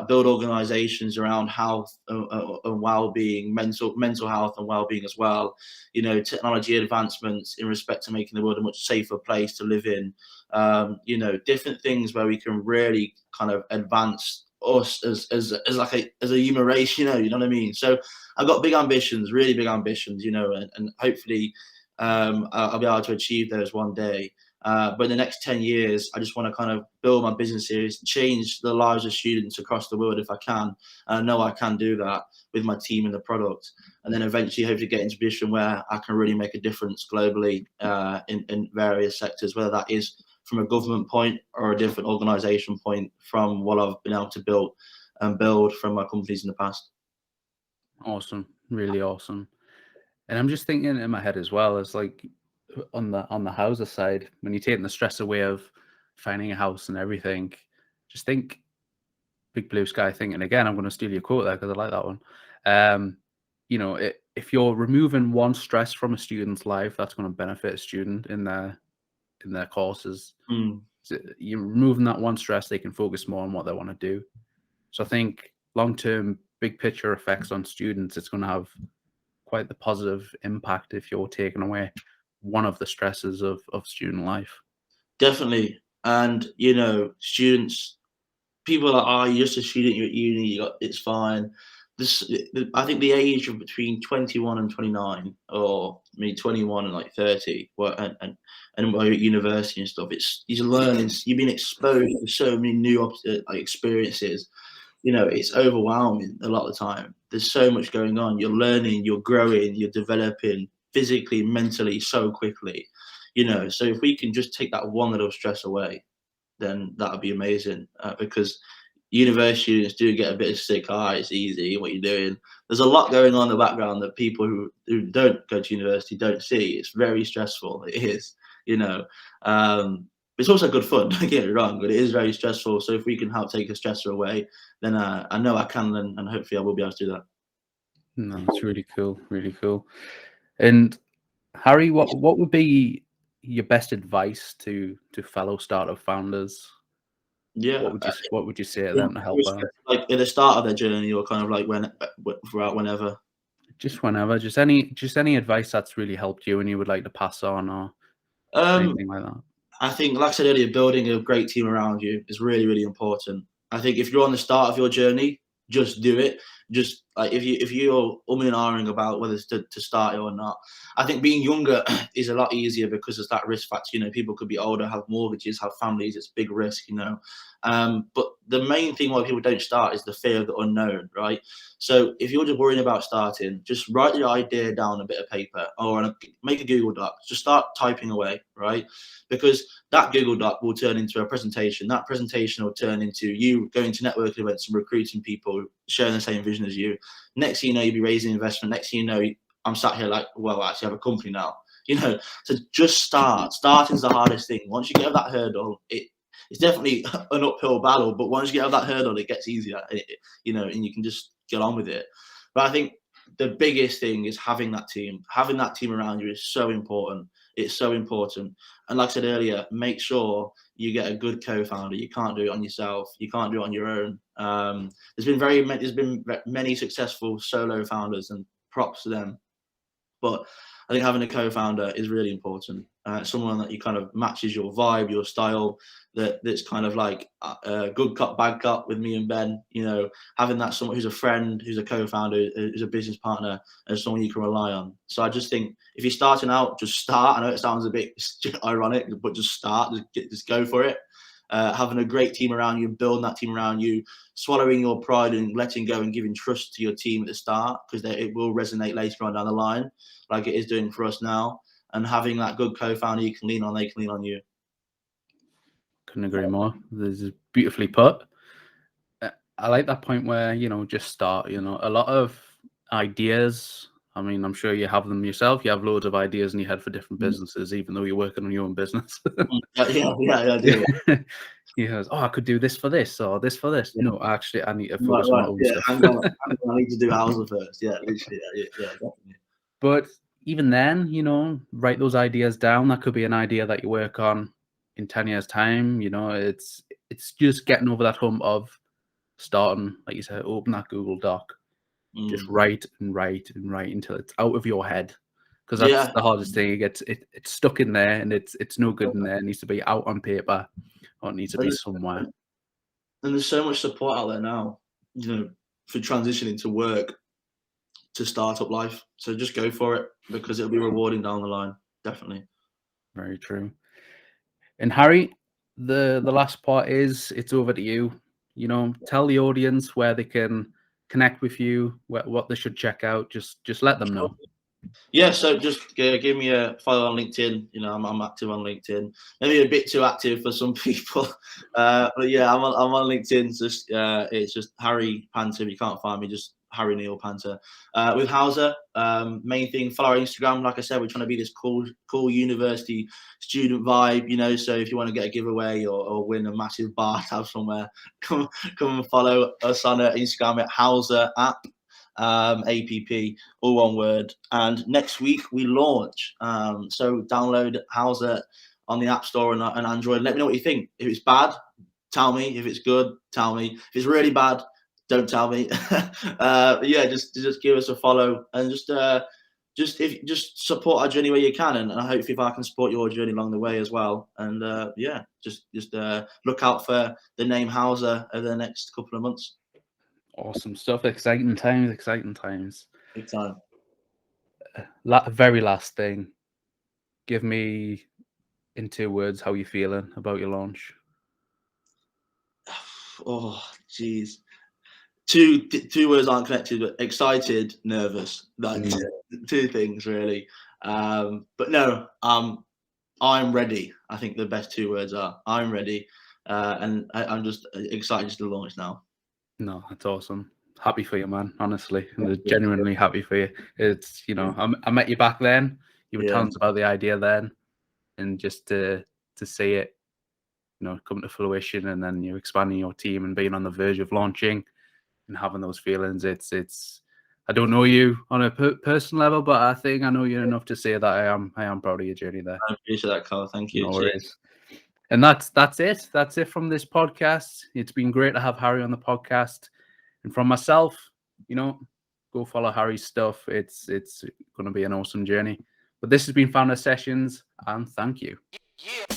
build organisations around health and well-being, mental health and well-being as well. You know, technology advancements in respect to making the world a much safer place to live in. You know, different things where we can really kind of advance us as a human race. You know what I mean. So I've got big ambitions, really big ambitions. You know, and hopefully I'll be able to achieve those one day. But in the next 10 years, I just want to kind of build my businesses, change the lives of students across the world if I can. And I know I can do that with my team and the product. And then eventually hopefully get into a position where I can really make a difference globally in various sectors, whether that is from a government point or a different organization point from what I've been able to build from my companies in the past. Awesome. Really awesome. And I'm just thinking in my head as well, as like on the Housr side, when you're taking the stress away of finding a house and everything, just think big blue sky thinking. Again, I'm going to steal your quote there because I like that one. You know, if you're removing one stress from a student's life, that's going to benefit a student in their courses. So you're removing that one stress, they can focus more on what they want to do. So I think long-term, big picture effects on students, it's going to have quite the positive impact if you're taking away one of the stresses of student life. Definitely. And, you know, students, people are like, oh, you're just a student, you're at uni, it's fine. I think the age of between 21 and 29, or maybe 21 and like 30, and while you're at university and stuff, you're learning, you've been exposed to so many new experiences. You know, it's overwhelming a lot of the time. There's so much going on. You're learning, you're growing, you're developing physically, mentally so quickly. You know, so if we can just take that one little stress away, then that would be amazing. Because university students do get a bit of sick. It's easy what you're doing. There's a lot going on in the background that people who don't go to university don't see. It's very stressful. It is, you know. It's also good fun, don't get me wrong, but it is very stressful. So if we can help take a stressor away, then I know I can, and hopefully I will be able to do that. No, it's really cool, really cool. And Harry, what would be your best advice to fellow startup founders? Yeah. What would you say to them to help them? Like at the start of their journey, or kind of like throughout whenever. Just whenever, just any advice that's really helped you and you would like to pass on, or anything like that. I think, like I said earlier, building a great team around you is really, really important. I think if you're on the start of your journey, just do it. Just like if you're umming and ahhing about whether it's to start it or not, I think being younger is a lot easier because there's that risk factor. You know, people could be older, have mortgages, have families. It's a big risk, you know. But the main thing why people don't start is the fear of the unknown, right? So if you're just worrying about starting, just write your idea down on a bit of paper or make a Google Doc. Just start typing away, right? Because that Google Doc will turn into a presentation. That presentation will turn into you going to networking events and recruiting people sharing the same vision as you. Next thing you know, you'll be raising investment. Next thing you know, I'm sat here like, well, I actually have a company now. You know, so just start. Starting's the hardest thing. Once you get over that hurdle, it's definitely an uphill battle, but once you get over that hurdle, it gets easier, you know, and you can just get on with it. But I think the biggest thing is having that team. Having that team around you is so important. It's so important. And like I said earlier, make sure you get a good co-founder. You can't do it on yourself. You can't do it on your own. There's been many successful solo founders, and props to them. But I think having a co-founder is really important. Someone that you kind of matches your vibe, your style, that's kind of like a good cop, bad cop with me and Ben. You know, having that someone who's a friend, who's a co-founder, who's a business partner, and someone you can rely on. So I just think if you're starting out, just start. I know it sounds a bit ironic, but just start. Just go for it. Having a great team around you, building that team around you, swallowing your pride and letting go and giving trust to your team at the start, because it will resonate later on down the line, like it is doing for us now. and having that good co-founder you can lean on, they can lean on you. Couldn't agree more. This is beautifully put. I like that point where, you know, just start. You know, a lot of ideas, I mean, I'm sure you have them yourself. You have loads of ideas in your head for different businesses, even though you're working on your own business. Yeah, I do. He goes, oh, I could do this for this or this for this. Yeah. No, actually, I need to focus on my own stuff. Hang on, I need to do Housr first. Yeah, literally. Yeah, definitely. But even then, you know, write those ideas down. That could be an idea that you work on in 10 years' time. You know, it's just getting over that hump of starting, like you said, open that Google Doc. Just write and write and write until it's out of your head. Because that's the hardest thing. It's stuck in there and it's no good in there. It needs to be out on paper or it needs to be somewhere. And there's so much support out there now, you know, for transitioning to work, to startup life. So just go for it because it'll be rewarding down the line. Definitely. Very true. And Harry, the last part is it's over to you. You know, tell the audience where they can connect with you, what they should check out. Just let them know. Yeah, so just give me a follow on LinkedIn. You know, I'm active on LinkedIn. Maybe a bit too active for some people, but yeah, I'm on LinkedIn. It's just Harry Panter. If you can't find me, just Harry Neil Panter. With Housr, main thing, follow our Instagram. Like I said, we're trying to be this cool university student vibe. You know, so if you want to get a giveaway or win a massive bar tab somewhere, come and follow us on Instagram at Housr app. APP, all one word. And next week we launch. So download Housr on the App Store and Android. Let me know what you think. If it's bad, tell me. If it's good, tell me. If it's really bad, don't tell me. Yeah, just give us a follow and just support our journey where you can, and hopefully if I can support your journey along the way as well. And yeah, just look out for the name Housr over the next couple of months. Awesome stuff. Exciting times. Big time. Very last thing. Give me in 2 words how you're feeling about your launch. Oh, geez. Two words aren't connected, but excited, nervous. Like two things really. But no, I'm ready. I think the best 2 words are I'm ready, and I'm just excited to launch now. No, that's awesome. Happy for you, man. Honestly, I'm genuinely happy for you. It's, you know, I met you back then. You were telling us about the idea then, and just to see it, you know, come to fruition, and then you're expanding your team and being on the verge of launching and having those feelings. It's. I don't know you on a personal level, but I think I know you enough to say that I am proud of your journey there. I appreciate that, Carl. Thank you. No worries. And that's it. That's it from this podcast. It's been great to have Harry on the podcast. And from myself, you know, go follow Harry's stuff. It's going to be an awesome journey. But this has been Founder Sessions, and thank you. Yeah.